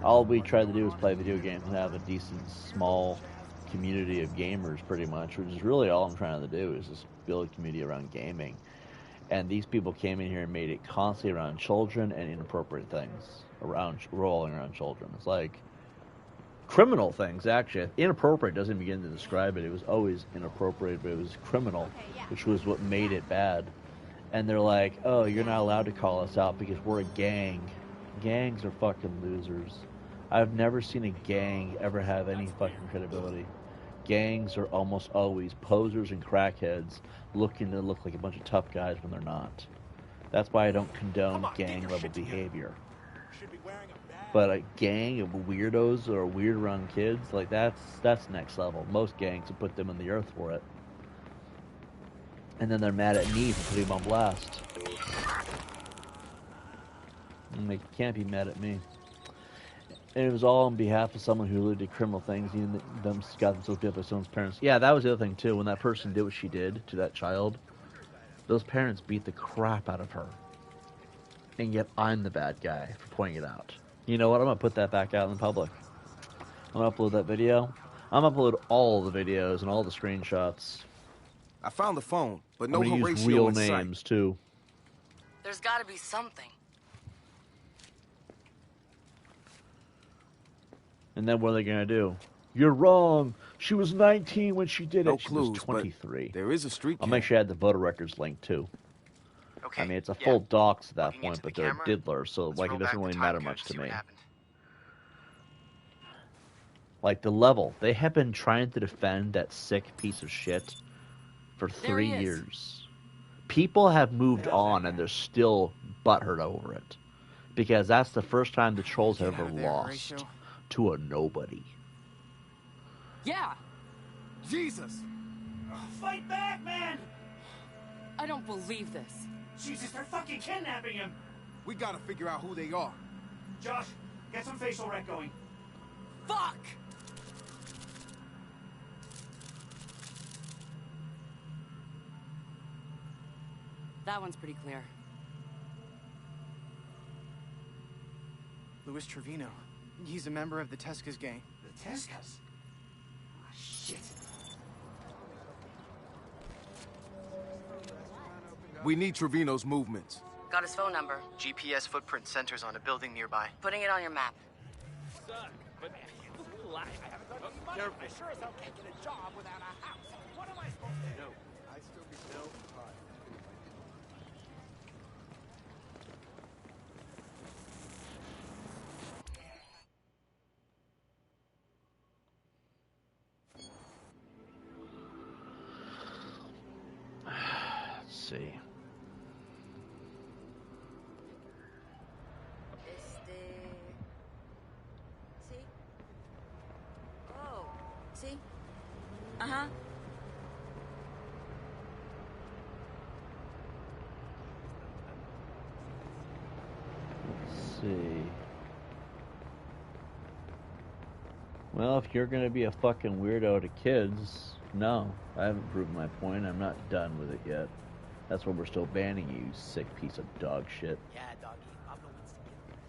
All we tried to do was play video games and have a decent, small community of gamers, pretty much, which is really all I'm trying to do, is just build a community around gaming. And these people came in here and made it constantly around children and inappropriate things, rolling around children. It's like criminal things, actually. Inappropriate doesn't begin to describe it. It was always inappropriate, but it was criminal, which was what made it bad. And they're like, oh, you're not allowed to call us out because we're a gang. Gangs are fucking losers. I've never seen a gang ever have any fucking credibility. Gangs are almost always posers and crackheads looking to look like a bunch of tough guys when they're not. That's why I don't condone gang-level behavior. But a gang of weirdos or weird around kids, like that's next level. Most gangs would put them in the earth for it. And then they're mad at me for putting them on blast. And they can't be mad at me. And it was all on behalf of someone who really did criminal things, even them got themselves beat up by someone's parents. Yeah, that was the other thing too. When that person did what she did to that child, those parents beat the crap out of her. And yet I'm the bad guy for pointing it out. You know what? I'm gonna put that back out in the public. I'm gonna upload that video. I'm gonna upload all the videos and all the screenshots. I found the phone, but I'm no gonna use Horatio real in sight. names too. There's gotta be something. And then what are they gonna do? You're wrong. She was 19 when she did it. No She clues, was 23. but there is a street I'll cam. make sure I add the voter records link too. Okay. I mean, it's a yeah. full docs at that Looking point, into but the they're camera, diddlers, so let's like roll it doesn't back the really time matter code much to to see what me. happened. Like the level, they have been trying to defend that sick piece of shit for There 3 he is. years. People have moved on and they're still butthurt over it. Because that's the first time the trolls have Get out ever of there, lost Horatio. to a nobody. Yeah! Jesus! Fight back, man! I don't believe this. Jesus, they're fucking kidnapping him! We gotta figure out who they are. Josh, get some facial rec going. Fuck! That one's pretty clear. Louis Trevino. He's a member of the Tesca's gang. The Tescas? Ah, shit. We need Trevino's movements. Got his phone number. GPS footprint sensors on a building nearby. Putting it on your map. Careful. I sure as hell can't get a job without a house. What am I supposed to do? I still be no. Let's see. See? Oh, see? Uh-huh. Let's see. Well, if you're gonna be a fucking weirdo to kids, no. I haven't proven my point. I'm not done with it yet. That's why we're still banning you, you sick piece of dog shit. Yeah, doggy. Pablo wants to get this.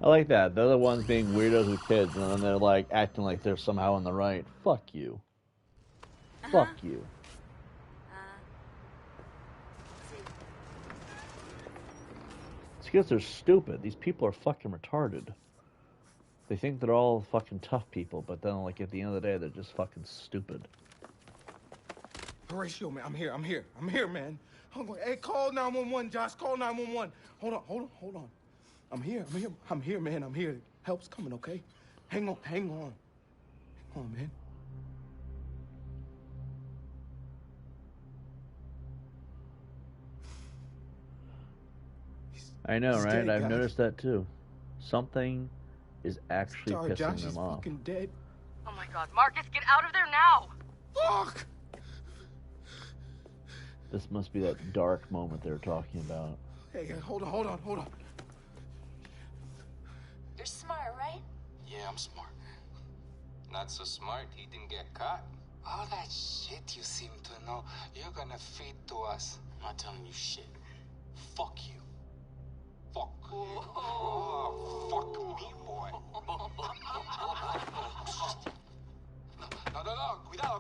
I like that. They're the ones being weirdos with kids, and then they're like acting like they're somehow in the right. Fuck you. Fuck you. It's because they're stupid. These people are fucking retarded. They think they're all fucking tough people, but then, like, at the end of the day, they're just fucking stupid. Horatio, man, I'm here, man. Hey, call 911, Josh. Call 911. Hold on. I'm here, man. I'm here. Help's coming, okay? Hang on, man. I know, He's right? dead, I've guys. noticed that too. Something is actually Sorry, pissing Josh is them off. fucking dead. Oh my god, Marcus, get out of there now! Fuck! This must be that dark moment they were talking about. Hey, hold on. You're smart, right? Yeah, I'm smart. Not so smart, he didn't get caught. All that shit you seem to know, you're gonna feed to us. I'm not telling you shit. Fuck you. Fuck. Oh, fuck me, boy. No, cuidado.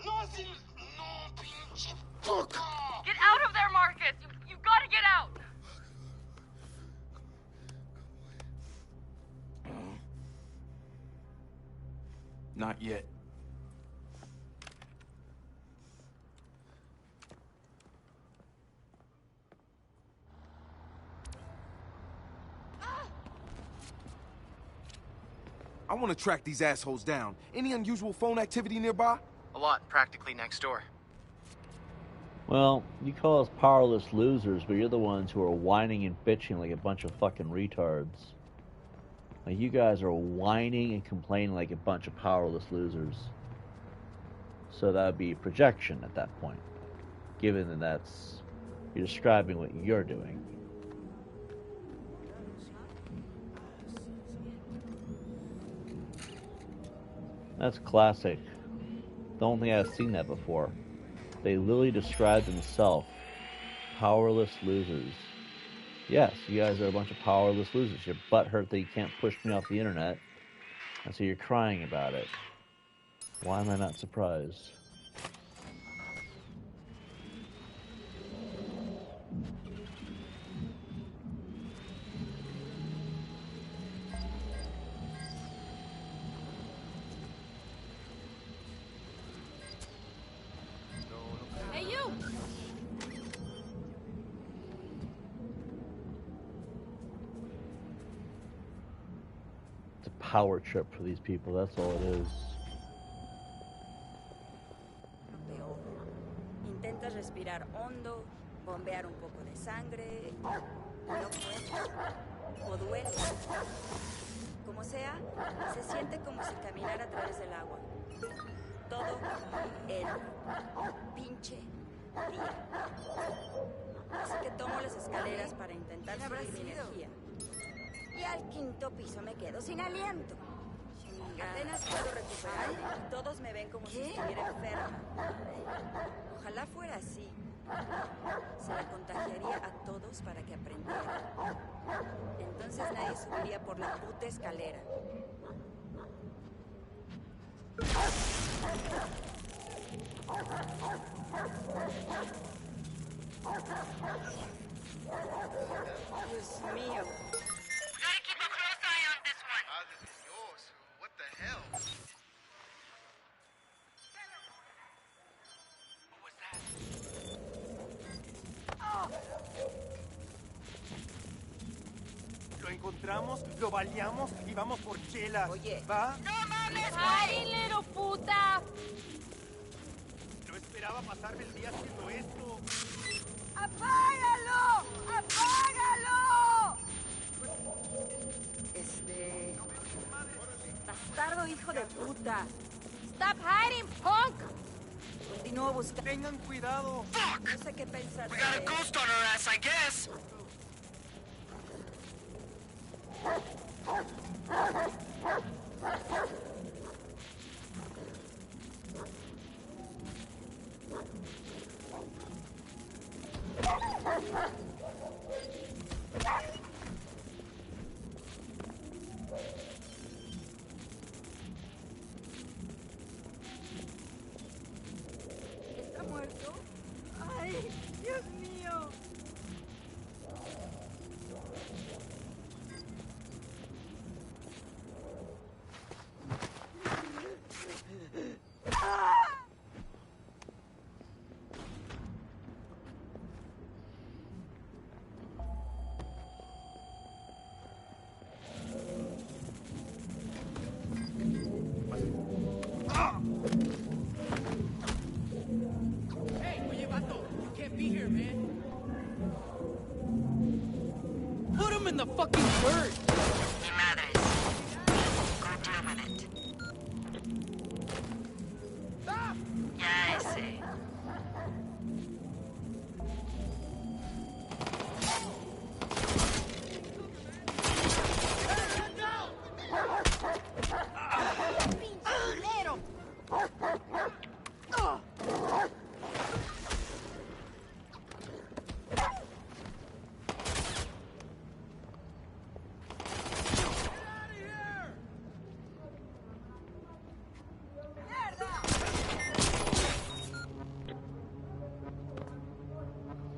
No, pinche. Fuck. Get out of there, Marcus! You gotta get out! Not yet. I want to track these assholes down. Any unusual phone activity nearby? A lot, practically next door. Well, you call us powerless losers, but you're the ones who are whining and bitching like a bunch of fucking retards. Like, you guys are whining and complaining like a bunch of powerless losers. So that would be projection at that point. Given that that's... you're describing what you're doing. That's classic. Don't think I've seen that before. They literally describe themselves. Powerless losers. Yes, you guys are a bunch of powerless losers. You're butthurt that you can't push me off the internet, and so you're crying about it. Why am I not surprised? Hey, you! It's a power trip for these people, that's all it is. Peor. Intentas respirar hondo, bombear un poco de sangre, no puedes, o duele. Como sea, se siente como si caminara a través del agua. Todo el pinche día. Así que tomo las escaleras para intentar subir mi energía. Y al quinto piso me quedo sin aliento. Apenas puedo recuperarme y todos me ven como si estuviera enferma. Ojalá fuera así. Se la contagiaría a todos para que aprendieran. Entonces nadie subiría por la puta escalera. Dios mío. Gotta keep a close eye on this one. This is yours. What the hell? What was that? Lo encontramos, lo baleamos y vamos por chelas. Oye. ¿Va? ¡No mames, ¡Ay, little puta! No esperaba pasarme el día haciendo esto. ¡Apágalo! ¡Apágalo! Bastardo hijo de puta. Stop hiding, punk! Continúo buscando. Tengan cuidado. No sé qué pensar. We got a ghost on our ass, I guess. ¿Está muerto? ¡Ay, Dios mío! Hey, oye, vato, you can't be here, man. Put him in the fucking dirt. Mi madres. Go deal with it. Stop! Ya ese.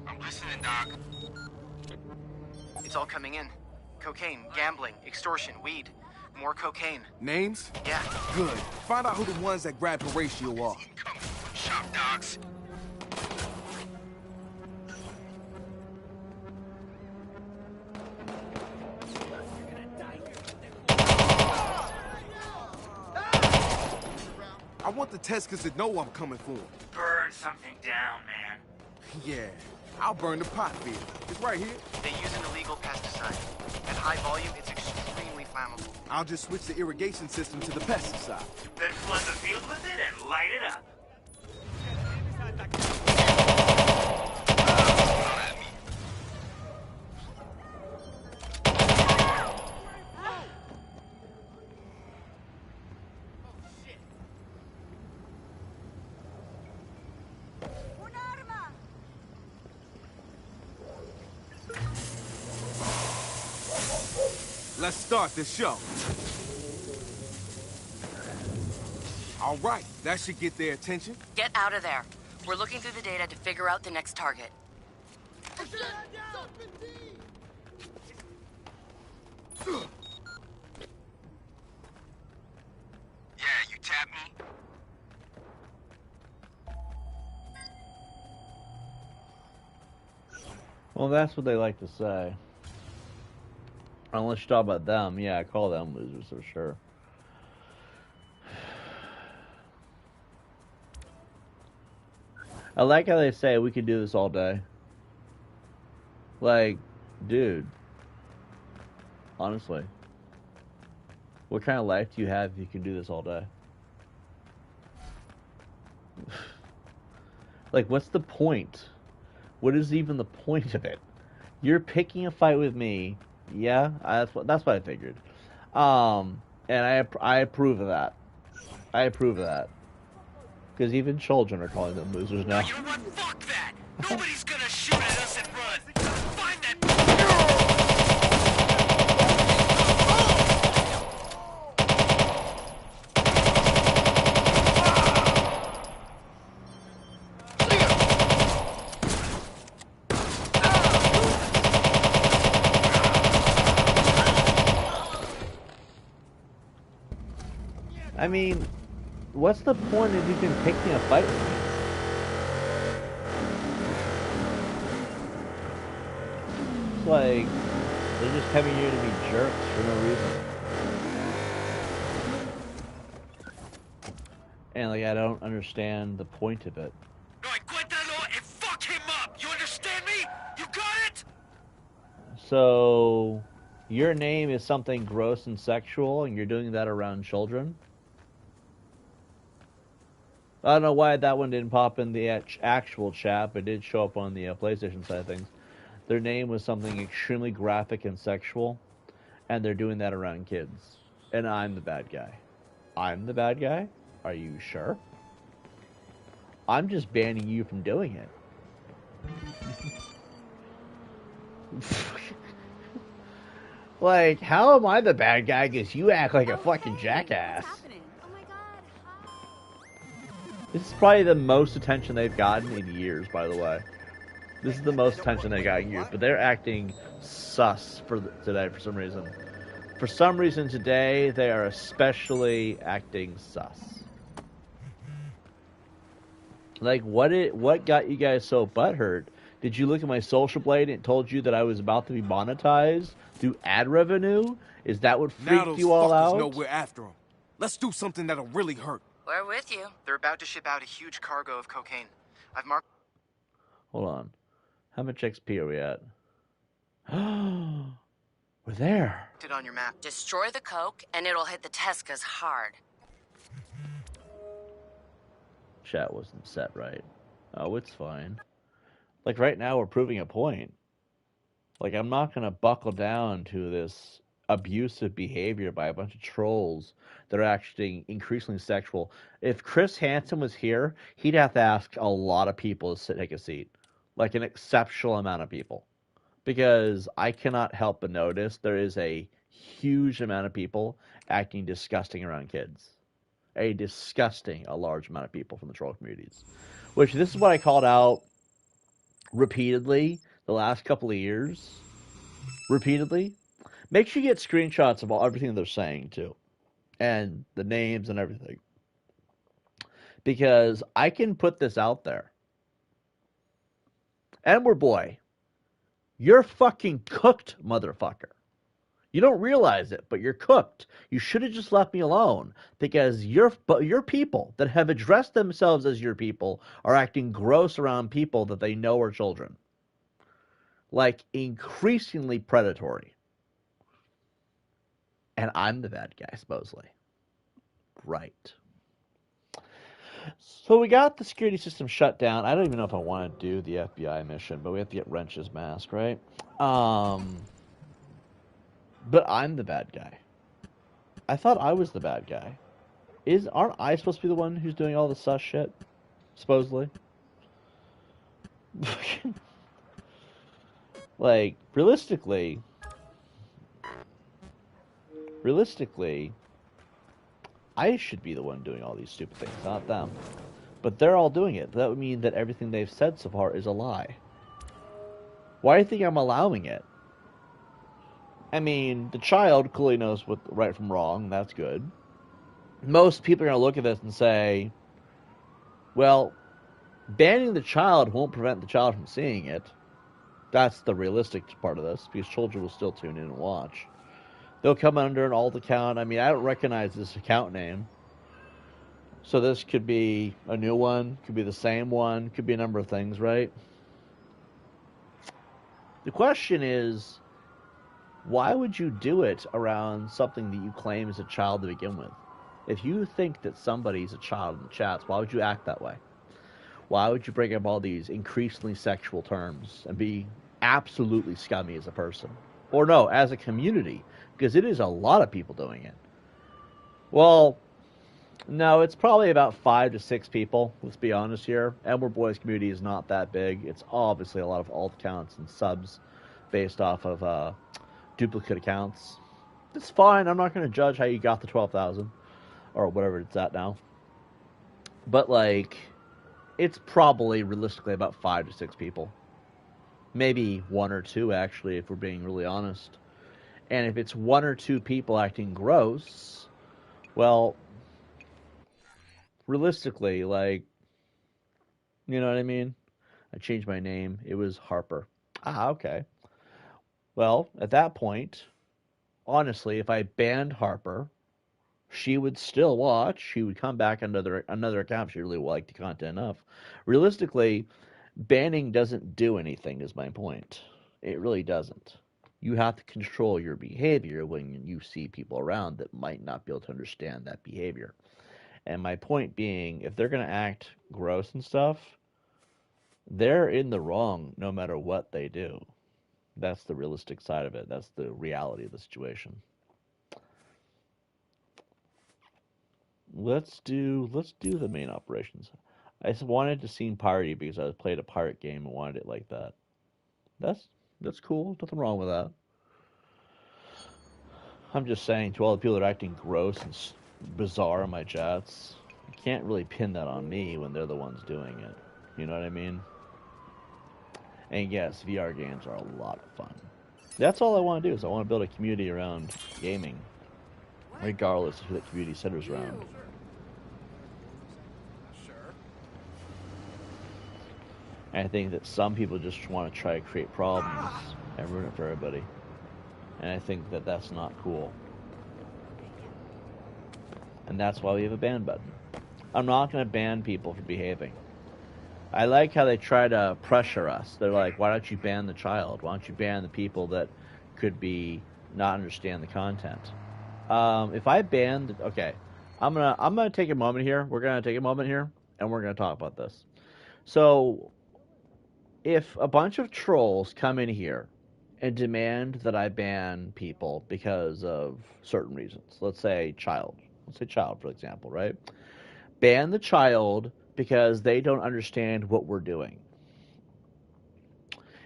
I'm listening, Doc. It's all coming in. Cocaine, gambling, extortion, weed. More cocaine. Names? Yeah. Good. Find out who the ones that grabbed Horatio are. Incoming from shop dogs. I want the Teskers to know I'm coming for them. Burn something down, man. Yeah, I'll burn the pot field. It's right here. They use an illegal pesticide. At high volume, it's extremely flammable. I'll just switch the irrigation system to the pesticide. Then flood the field with it and light it up. Let's start the show. All right, that should get their attention. Get out of there. We're looking through the data to figure out the next target. Yeah, you tap me? Well, that's what they like to say. Unless you talk about them, yeah, I call them losers for sure. I like how they say we could do this all day. Like, dude, honestly, what kind of life do you have if you can do this all day? Like, what's the point? What is even the point of it? You're picking a fight with me. Yeah, that's what I figured. And I approve of that. I approve of that. Because even children are calling them losers now. You know what? Fuck that! Nobody's gonna shoot at us and run! Find that... I mean, what's the point of even picking a fight with me? It's like, they're just coming here to be jerks for no reason. And like, I don't understand the point of it. No, encuéntralo and fuck him up! You understand me? You got it? So, your name is something gross and sexual, and you're doing that around children? I don't know why that one didn't pop in the actual chat, but it did show up on the PlayStation side of things. Their name was something extremely graphic and sexual, and they're doing that around kids. And I'm the bad guy. I'm the bad guy? Are you sure? I'm just banning you from doing it. Like, how am I the bad guy? Because you act like a fucking jackass. This is probably the most attention they've gotten in years, by the way. This is the most attention they've gotten in years, but they're acting sus today for some reason. For some reason today, they are especially acting sus. Like, what got you guys so butthurt? Did you look at my social blade and it told you that I was about to be monetized through ad revenue? Is that what freaked you all out? Now those fuckers know we're after them. Let's do something that'll really hurt. We're with you. They're about to ship out a huge cargo of cocaine. I've marked... Hold on. How much XP are we at? We're there. it on your map. Destroy the coke, and it'll hit the Tescas hard. Chat wasn't set right. Oh, it's fine. Like, right now, we're proving a point. Like, I'm not going to buckle down to this abusive behavior by a bunch of trolls that are actually increasingly sexual. If Chris Hansen was here, he'd have to ask a lot of people to take a seat. Like, an exceptional amount of people. Because I cannot help but notice there is a huge amount of people acting disgusting around kids. A large amount of people from the troll communities. Which, this is what I called out repeatedly the last couple of years. Repeatedly. Make sure you get screenshots of everything they're saying, too. And the names and everything. Because I can put this out there. Edward boy, you're fucking cooked, motherfucker. You don't realize it, but you're cooked. You should have just left me alone. Because your people that have addressed themselves as your people are acting gross around people that they know are children. Like, increasingly predatory. And I'm the bad guy, supposedly. Right. So we got the security system shut down. I don't even know if I want to do the FBI mission, but we have to get Wrench's mask, right? But I'm the bad guy. I thought I was the bad guy. Aren't I supposed to be the one who's doing all the sus shit? Supposedly. Like, realistically, realistically, I should be the one doing all these stupid things, not them. But they're all doing it. That would mean that everything they've said so far is a lie. Why do you think I'm allowing it? I mean, the child clearly knows what right from wrong. That's good. Most people are going to look at this and say, well, banning the child won't prevent the child from seeing it. That's the realistic part of this, because children will still tune in and watch. They'll come under an alt account. I mean, I don't recognize this account name. So this could be a new one, could be the same one, could be a number of things, right? The question is, why would you do it around something that you claim is a child to begin with? If you think that somebody's a child in the chats, why would you act that way? Why would you bring up all these increasingly sexual terms and be absolutely scummy as a person? Or no, as a community, because it is a lot of people doing it. Well, no, it's probably about 5 to 6 people, let's be honest here. Elmer Boys community is not that big. It's obviously a lot of alt accounts and subs based off of duplicate accounts. It's fine. I'm not going to judge how you got the 12,000 or whatever it's at now. But, like, it's probably realistically about 5 to 6 people. Maybe 1 or 2, actually, if we're being really honest. And if it's 1 or 2 people acting gross, well, realistically, like, you know what I mean? I changed my name. It was Harper. Ah, okay. Well, at that point, honestly, if I banned Harper, she would still watch. She would come back another account if she really liked the content enough. Realistically, banning doesn't do anything, is my point. It really doesn't. You have to control your behavior when you see people around that might not be able to understand that behavior. And my point being, if they're going to act gross and stuff, they're in the wrong no matter what they do. That's the realistic side of it. That's the reality of the situation. Let's do the main operations. I just wanted to seem piratey because I played a pirate game and wanted it like that. That's cool. Nothing wrong with that. I'm just saying to all the people that are acting gross and bizarre in my chats, you can't really pin that on me when they're the ones doing it. You know what I mean? And yes, VR games are a lot of fun. That's all I want to do is I want to build a community around gaming, regardless of who that community centers around. And I think that some people just want to try to create problems and ruin it for everybody. And I think that that's not cool. And that's why we have a ban button. I'm not going to ban people for behaving. I like how they try to pressure us. They're like, why don't you ban the child? Why don't you ban the people that could be not understand the content? If I banned, okay, I'm gonna take a moment here. We're gonna take a moment here, and we're gonna talk about this. So, if a bunch of trolls come in here and demand that I ban people because of certain reasons, let's say child, for example, right? Ban the child because they don't understand what we're doing.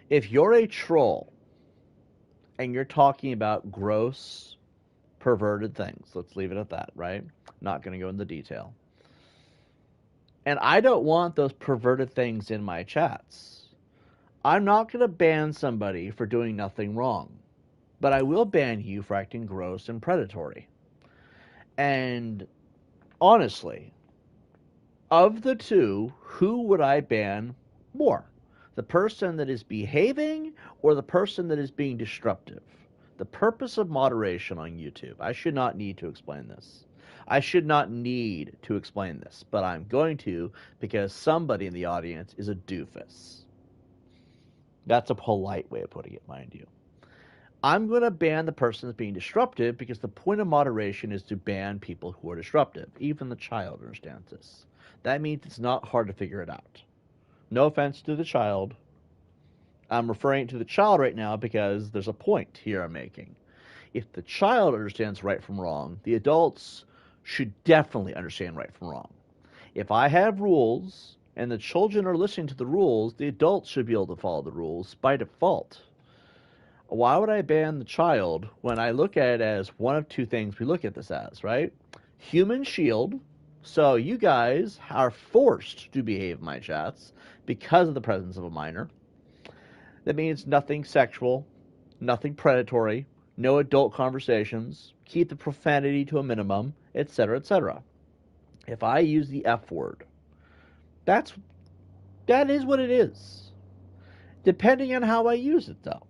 If you're a troll and you're talking about gross, perverted things, let's leave it at that, right? Not going to go into detail. And I don't want those perverted things in my chats. I'm not going to ban somebody for doing nothing wrong, but I will ban you for acting gross and predatory. And honestly, of the two, who would I ban more? The person that is behaving or the person that is being disruptive? The purpose of moderation on YouTube. I should not need to explain this. I should not need to explain this, but I'm going to because somebody in the audience is a doofus. That's a polite way of putting it, mind you. I'm going to ban the person that's being disruptive because the point of moderation is to ban people who are disruptive. Even the child understands this. That means it's not hard to figure it out. No offense to the child. I'm referring to the child right now because there's a point here I'm making. If the child understands right from wrong, the adults should definitely understand right from wrong. If I have rules and the children are listening to the rules, the adults should be able to follow the rules by default. why would I ban the child when I look at it as one of two things we look at this as, right? Human shield. So you guys are forced to behave in my chats because of the presence of a minor. That means nothing sexual, nothing predatory, no adult conversations, keep the profanity to a minimum, etc., etc. If I use the F word, that is what it is. Depending on how I use it, though.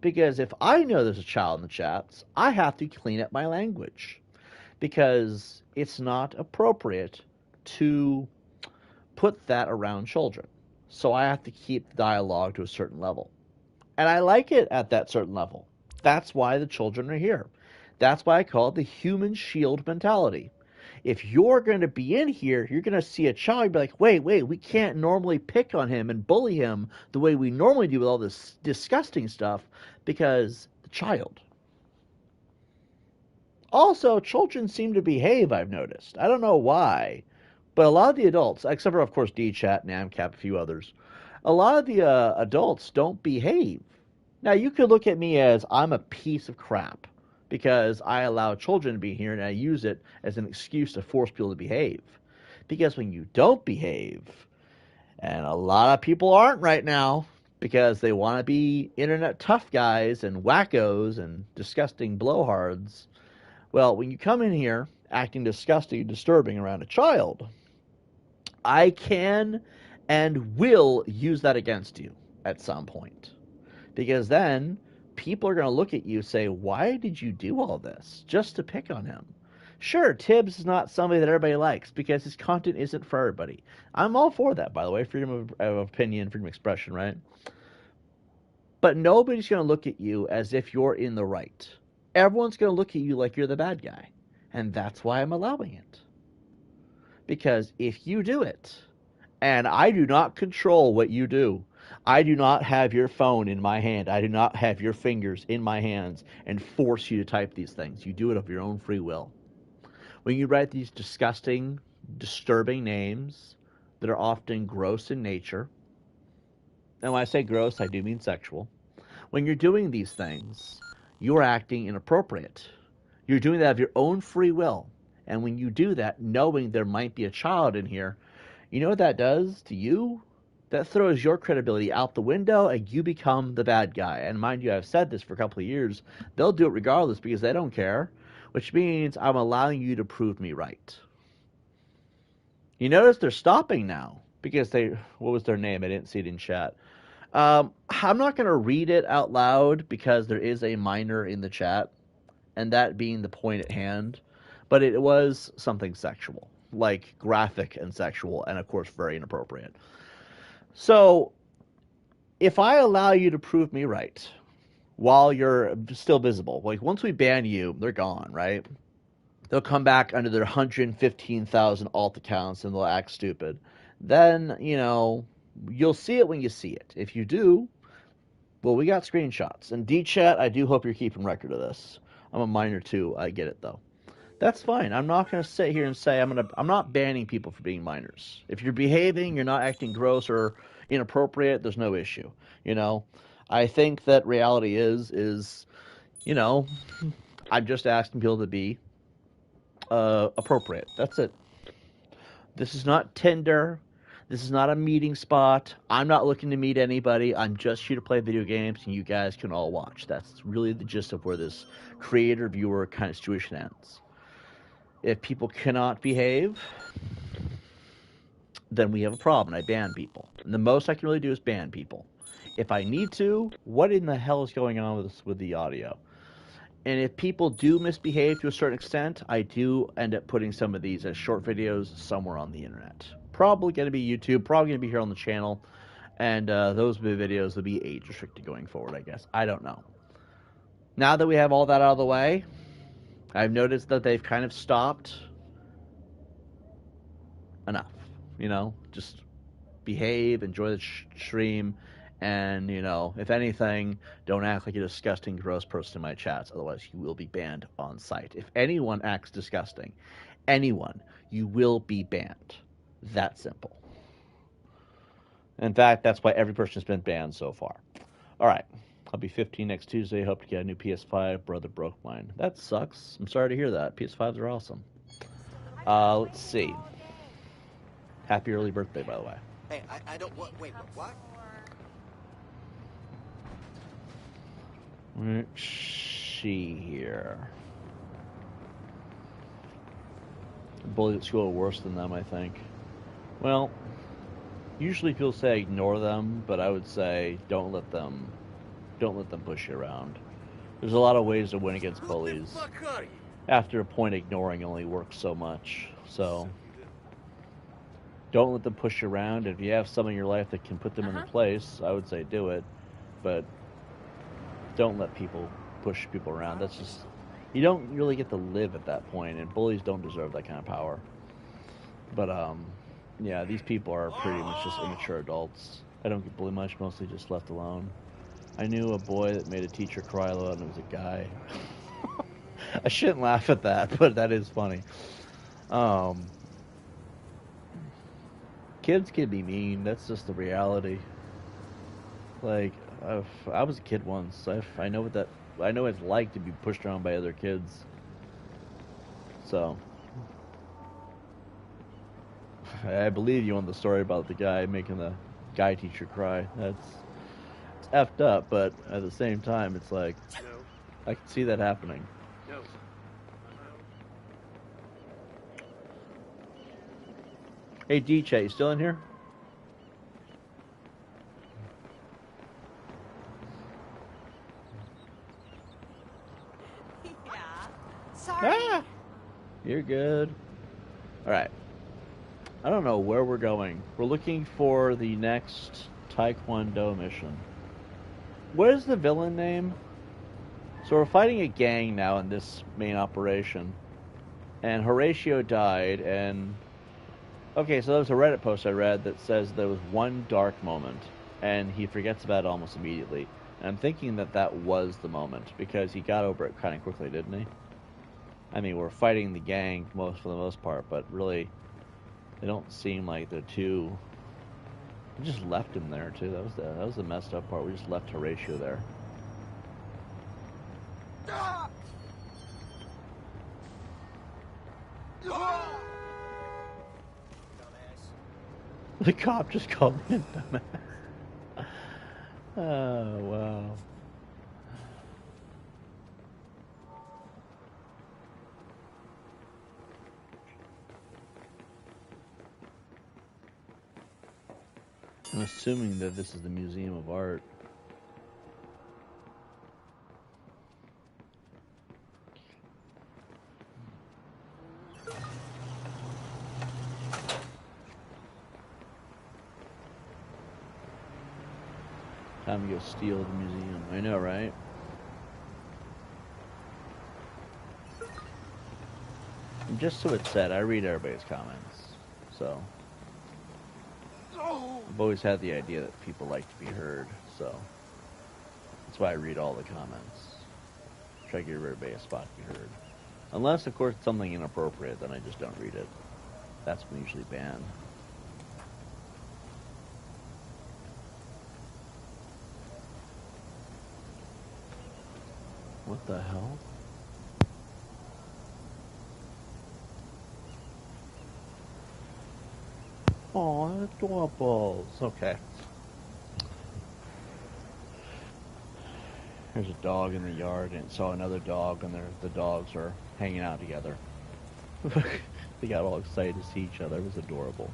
Because if I know there's a child in the chats, I have to clean up my language. Because it's not appropriate to put that around children. So I have to keep the dialogue to a certain level. And I like it at that certain level. That's why the children are here. That's why I call it the human shield mentality. If you're going to be in here, you're going to see a child and be like, wait, we can't normally pick on him and bully him the way we normally do with all this disgusting stuff because the child. Also, children seem to behave, I've noticed. I don't know why, but a lot of the adults, except for, of course, D-Chat, NAMCAP, a few others, a lot of the adults don't behave. Now, you could look at me as I'm a piece of crap because I allow children to be here and I use it as an excuse to force people to behave. Because when you don't behave, and a lot of people aren't right now because they want to be internet tough guys and wackos and disgusting blowhards, well, when you come in here acting disgusting and disturbing around a child, I can and will use that against you at some point. Because then people are going to look at you and say, why did you do all this? Just to pick on him. Sure, Tibbs is not somebody that everybody likes because his content isn't for everybody. I'm all for that, by the way. Freedom of opinion, freedom of expression, right? But nobody's going to look at you as if you're in the right. Everyone's going to look at you like you're the bad guy. And that's why I'm allowing it. Because if you do it, and I do not control what you do, I do not have your phone in my hand. I do not have your fingers in my hands and force you to type these things. You do it of your own free will. When you write these disgusting, disturbing names that are often gross in nature, and when I say gross, I do mean sexual. When you're doing these things, you're acting inappropriate. You're doing that of your own free will. And when you do that, knowing there might be a child in here, you know what that does to you? That throws your credibility out the window and you become the bad guy. And mind you, I've said this for a couple of years. They'll do it regardless because they don't care, which means I'm allowing you to prove me right. You notice they're stopping now because what was their name? I didn't see it in chat. I'm not going to read it out loud because there is a minor in the chat, and that being the point at hand. But it was something sexual, like graphic and sexual, and of course very inappropriate. So, if I allow you to prove me right while you're still visible, like once we ban you, they're gone, right? They'll come back under their 115,000 alt accounts and they'll act stupid. Then, you'll see it when you see it. If you do, well, we got screenshots. And D-Chat, I do hope you're keeping record of this. I'm a minor too. I get it, though. That's fine. I'm not going to sit here and say I'm not banning people for being minors. If you're behaving, you're not acting gross or inappropriate, there's no issue. I think that reality is I'm just asking people to be appropriate. That's it. This is not Tinder. This is not a meeting spot. I'm not looking to meet anybody. I'm just here to play video games, and you guys can all watch. That's really the gist of where this creator-viewer kind of situation ends. If people cannot behave, then we have a problem. I ban people. And the most I can really do is ban people. If I need to, what in the hell is going on with the audio? And if people do misbehave to a certain extent, I do end up putting some of these as short videos somewhere on the internet. Probably going to be YouTube, probably going to be here on the channel. And those videos will be age restricted going forward, I guess. I don't know. Now that we have all that out of the way, I've noticed that they've kind of stopped. Enough. Just behave, enjoy the stream, and, if anything, don't act like a disgusting, gross person in my chats, otherwise you will be banned on site. If anyone acts disgusting, you will be banned. That simple. In fact, that's why every person has been banned so far. All right. I'll be 15 next Tuesday. Hope to get a new PS5. Brother broke mine. That sucks. I'm sorry to hear that. PS5s are awesome. Let's see. Happy early birthday, by the way. Hey, I don't what? Wait, what? Let's see here. Bullies at school are worse than them, I think. Well, usually people say ignore them, but I would say don't let them push you around. There's a lot of ways to win against bullies. After a point, ignoring only works so much. So don't let them push you around. If you have something in your life that can put them in their place, I would say do it. But don't let people push people around. That's just, you don't really get to live at that point, and bullies don't deserve that kind of power. But yeah, these people are pretty much just immature adults. I don't get bullied much, mostly just left alone. I knew a boy that made a teacher cry a lot, and it was a guy. I shouldn't laugh at that, but that is funny. Kids can be mean. That's just the reality. Like, I was a kid once. I know what it's like to be pushed around by other kids. So, I believe you on the story about the guy making the guy teacher cry. It's effed up, but at the same time, it's like, I can see that happening. No. Hey, D-Chat, you still in here? Sorry. Ah! You're good. Alright. I don't know where we're going. We're looking for the next Taekwondo mission. What is the villain name? So we're fighting a gang now in this main operation. And Horatio died, and... Okay, so there was a Reddit post I read that says there was one dark moment, and he forgets about it almost immediately. And I'm thinking that that was the moment, because he got over it kind of quickly, didn't he? I mean, we're fighting the gang for the most part, but really, they don't seem like they're too... We just left him there, too. That was the messed up part. We just left Horatio there. The cop just called me a dumbass. Oh, wow. I'm assuming that this is the Museum of Art. Time to go steal the museum. I know, right? And just so it's said, I read everybody's comments. So I've always had the idea that people like to be heard, so that's why I read all the comments. Try to give everybody a spot to be heard. Unless, of course, it's something inappropriate, then I just don't read it. That's when I usually ban. What the hell? Aw, adorables. Okay. There's a dog in the yard, and it saw another dog, and the dogs are hanging out together. They got all excited to see each other. It was adorable.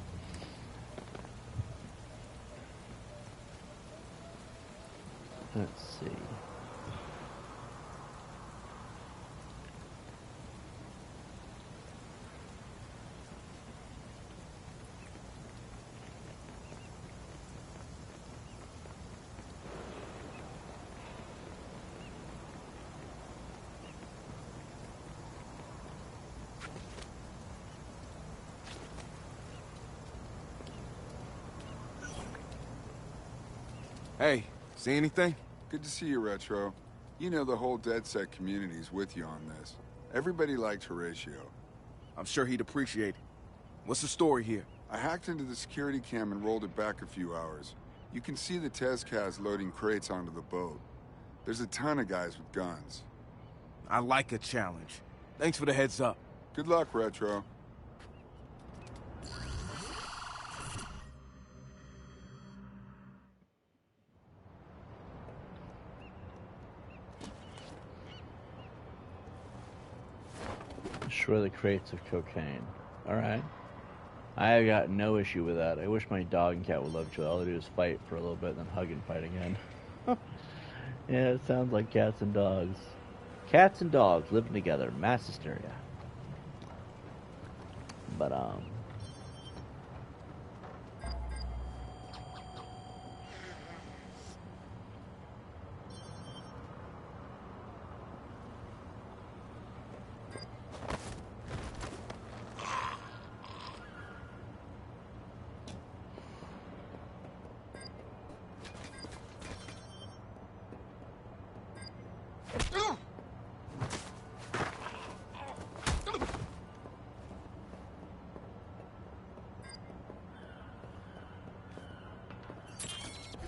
Let's see. Hey, see anything? Good to see you, Retro. You know the whole DedSec community's with you on this. Everybody likes Horatio. I'm sure he'd appreciate it. What's the story here? I hacked into the security cam and rolled it back a few hours. You can see the Tezcaz loading crates onto the boat. There's a ton of guys with guns. I like a challenge. Thanks for the heads up. Good luck, Retro. Destroy the crates of cocaine. Alright. I have got no issue with that. I wish my dog and cat would love each other. All they do is fight for a little bit and then hug and fight again. Yeah, it sounds like cats and dogs. Cats and dogs living together. Mass hysteria. But,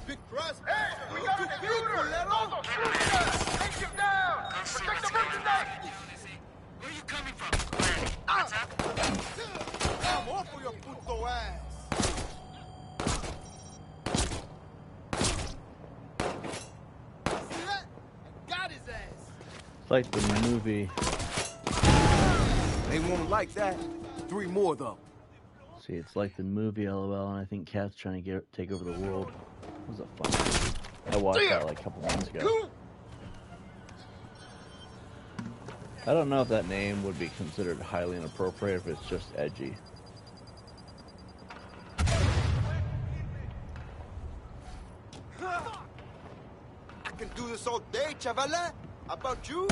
Big thrust. Hey, we got an intruder! Take him down! Protect the merchandise! Where are you coming from? What's up? I'm off for your puto ass. See that? I got his ass. it's like the movie. They won't like that. 3 more, though. See, it's like the movie LOL, and I think Cat's trying to take over the world. It was a fun movie. I watched that like a couple months ago. I don't know if that name would be considered highly inappropriate if it's just edgy. I can do this all day, chavala. How about you?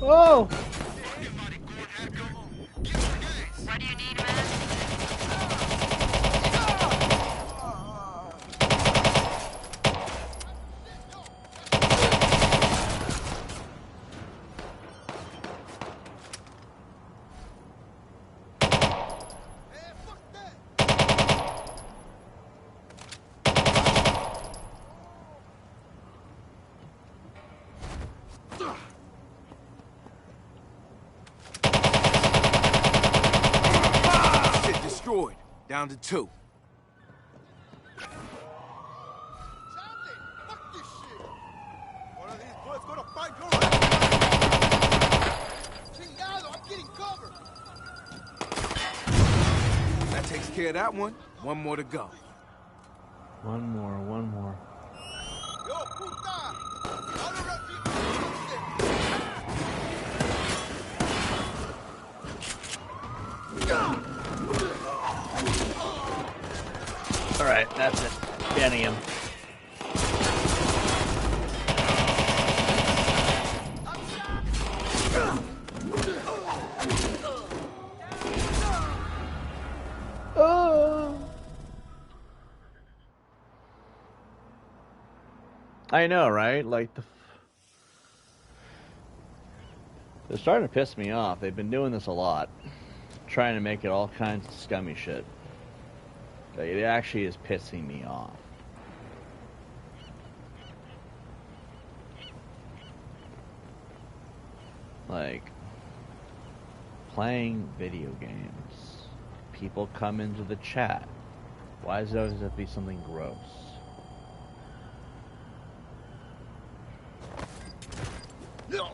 Oh! What do you need, man? Shit destroyed. Down to 2. That takes care of that one. 1 more to go. One more. Alright, that's it. Banning him. Oh. I know, right? Like they're starting to piss me off. They've been doing this a lot, trying to make it all kinds of scummy shit. Like, it actually is pissing me off. Like, playing video games. People come into the chat. Why does it always have to be something gross? No.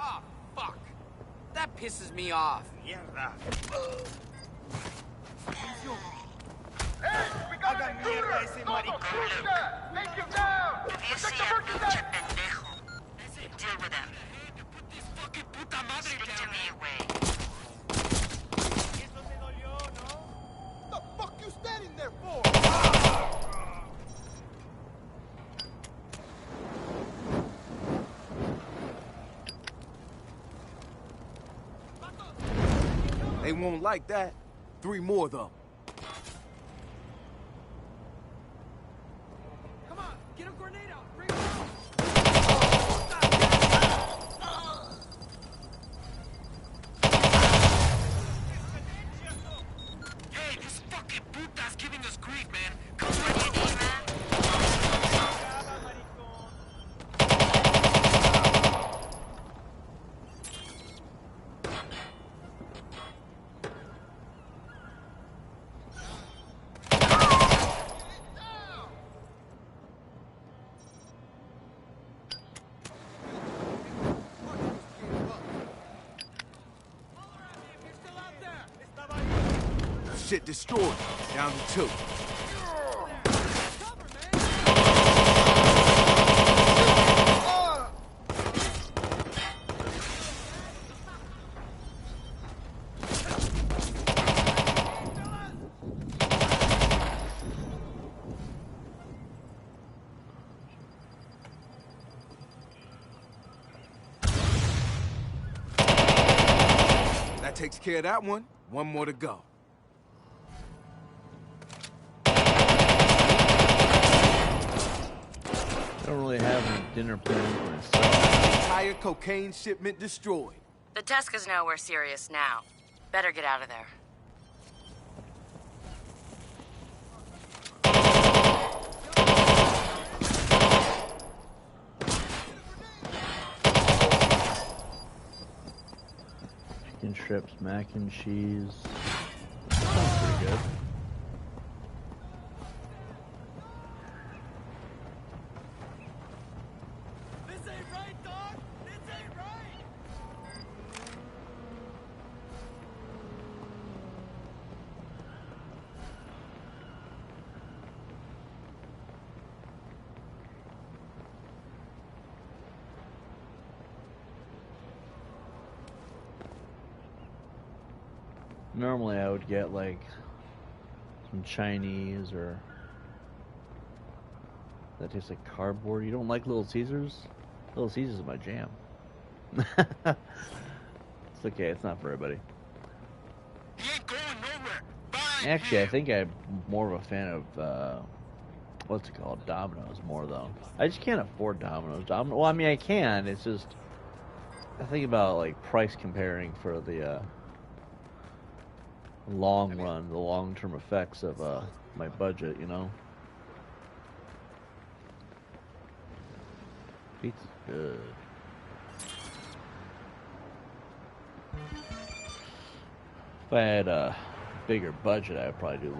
Ah, fuck. That pisses me off. Mierda. Hey, we got Hagan mierda a ese maricón. Deal with them. Stick to me, Wade. Eso te dolió, ¿no? The fuck you standing there for? They won't like that. 3 more though. Come on, get a grenade out. Bring it out. Hey, this fucking puta's giving us grief, man. Come What do you need, man? Shit destroyed. Down to 2. That takes care of that one. 1 more to go. Don't really have any dinner plans for myself. Entire cocaine shipment destroyed. The Tuskers know we're serious now. Better get out of there. Chicken strips, mac and cheese. Sounds pretty good. This ain't right, dog. This ain't right. Normally I would get like some Chinese or that tastes like cardboard. You don't like Little Caesars? Little Caesars is my jam. It's okay, it's not for everybody. He ain't going nowhere. Bye. Actually, I think I'm more of a fan of what's it called? Domino's more though. I just can't afford Domino's. Well, I mean I can. It's just I think about like price comparing for the long run, the long-term effects of my budget, you know. Pizza's good. If I had a bigger budget, I'd probably do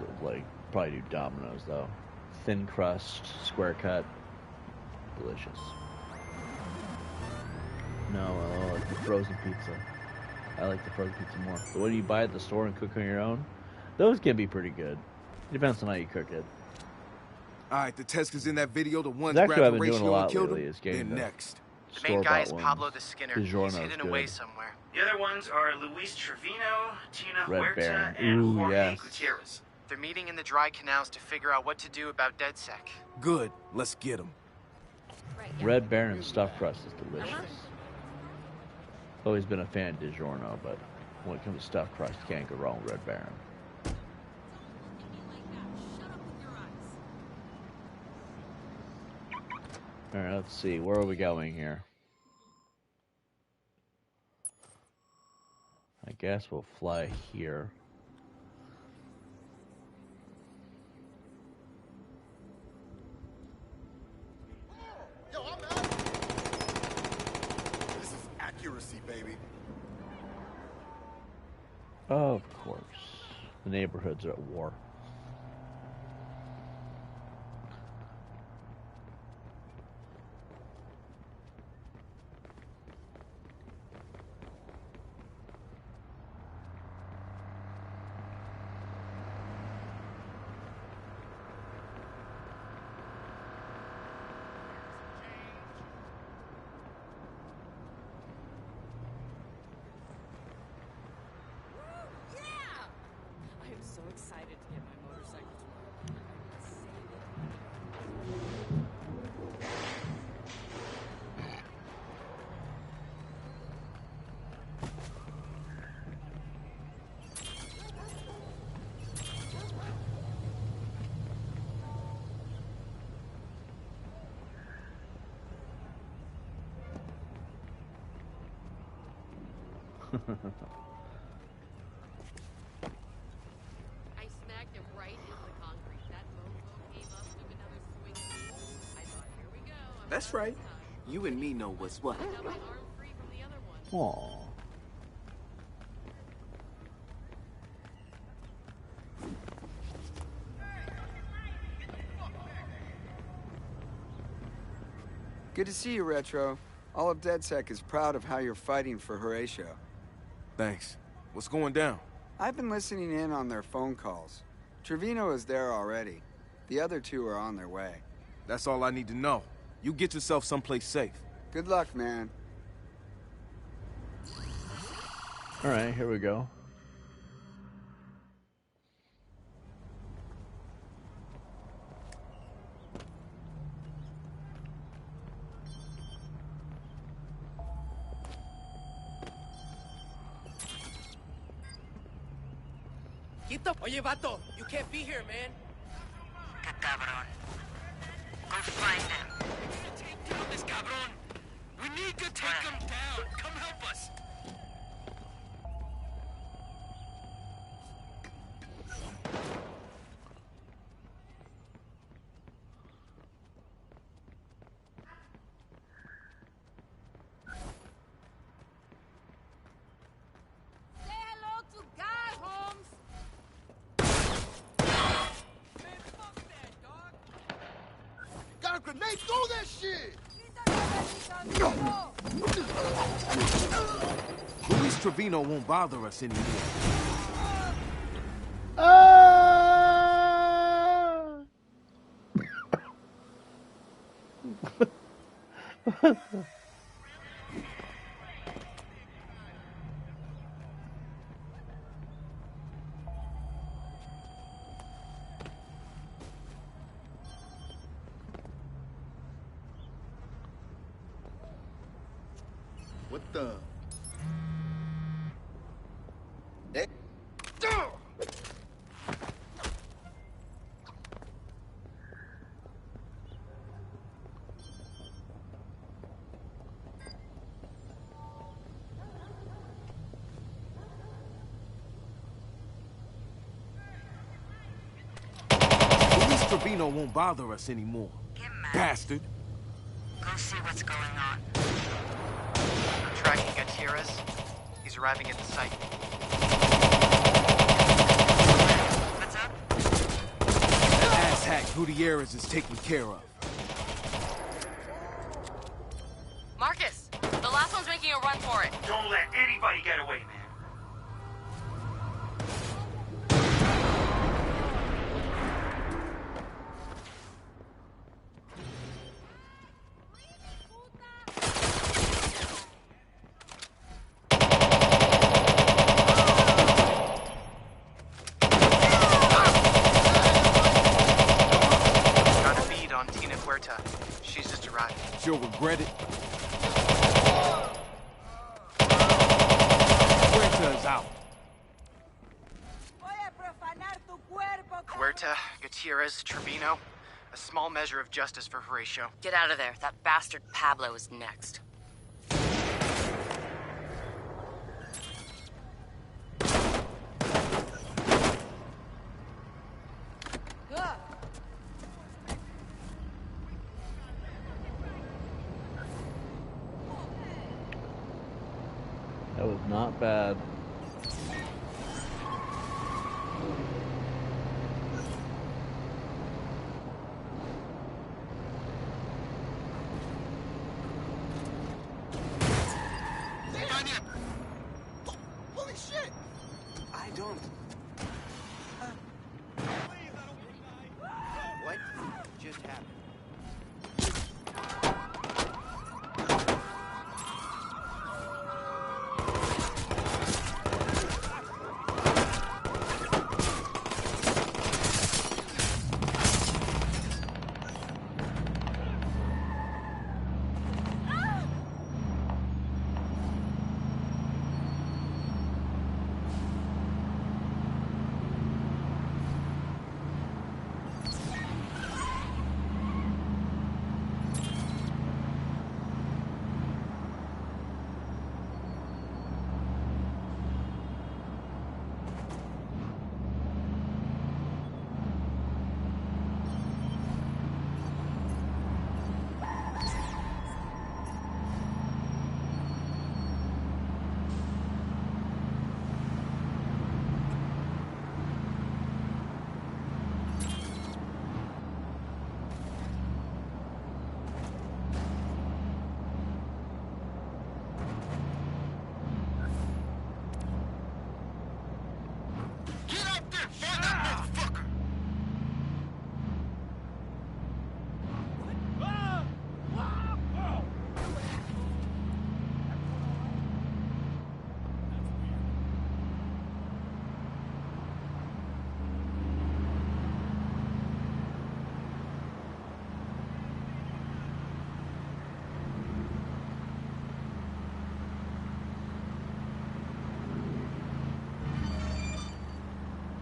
Domino's though. Thin crust, square cut, delicious. No, I like the frozen pizza. I like the frozen pizza more. The one you buy at the store and cook on your own, those can be pretty good. Depends on how you cook it. Alright, the Teskers in that video, the ones Actually, grabbed I've the been doing a ratio and lot killed lately. him, Is getting they're the next. The main guy is store-bought Pablo ones. the Skinner. He's DiGiorno's hidden good. away somewhere. The other ones are Luis Trevino, Tina Red Huerta, Baron. and Ooh, Jorge yes. Gutierrez. They're meeting in the dry canals to figure out what to do about DedSec. Good, let's get them. Red Baron stuffed crust is delicious. Always been a fan of DiGiorno, but when it comes to stuffed crust, you can't go wrong with Red Baron. Alright, let's see. Where are we going here? I guess we'll fly here. Yo, I'm out. This is accuracy, baby. Of course. The neighborhoods are at war. I smacked him right into the concrete. That mofo came up, took another swing at me. I thought, here we go. That's right. You and me know what's what. I got my arm free from the other one. Aww. Good to see you, Retro. All of DedSec is proud of how you're fighting for Horatio. Thanks. What's going down? I've been listening in on their phone calls. Trevino is there already. The other two are on their way. That's all I need to know. You get yourself someplace safe. Good luck, man. Alright, here we go. Oye, vato, you can't be here, man. Que cabrón. Go find him. We need to take down this cabron. We need to take him down. Come help us. Say hello to God, Holmes. Got a grenade, throw that shit! Luis Trevino won't bother us anymore. What the? Luis Trevino won't bother us anymore. Bastard. Go see what's going on. I'm tracking Gutierrez. He's arriving at the site. What's up? Asshat Gutierrez is taken care of. Marcus, the last one's making a run for it. Don't let anybody get away, man. Got a bead on Tina Huerta. She's just arrived. She'll regret it. Huerta is out. Huerta, Gutierrez, Trevino. A small measure of justice for Horatio. Get out of there. That bastard Pablo is next. That was not bad. Holy shit! I don't. What just happened?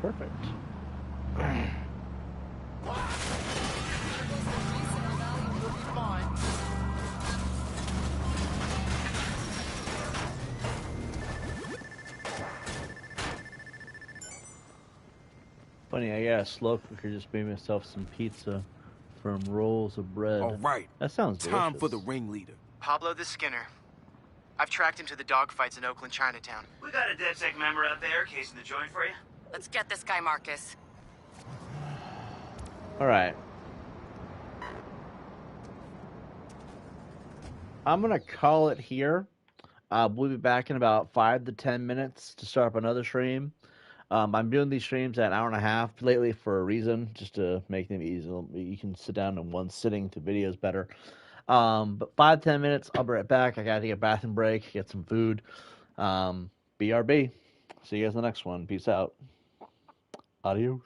Perfect. Funny, I got a slow cooker. Just made myself some pizza from rolls of bread. All right. That sounds delicious. Time for the ringleader. Pablo the Skinner. I've tracked him to the dogfights in Oakland, Chinatown. We got a DedSec member out there casing the joint for you. Let's get this guy, Marcus. All right. I'm gonna call it here. We'll be back in about 5 to 10 minutes to start up another stream. I'm doing these streams at an hour and a half lately for a reason, just to make them easy. You can sit down in one sitting to videos better. But 5 to 10 minutes, I'll be right back. I gotta take a bathroom break, get some food. BRB. See you guys in the next one. Peace out. Adios.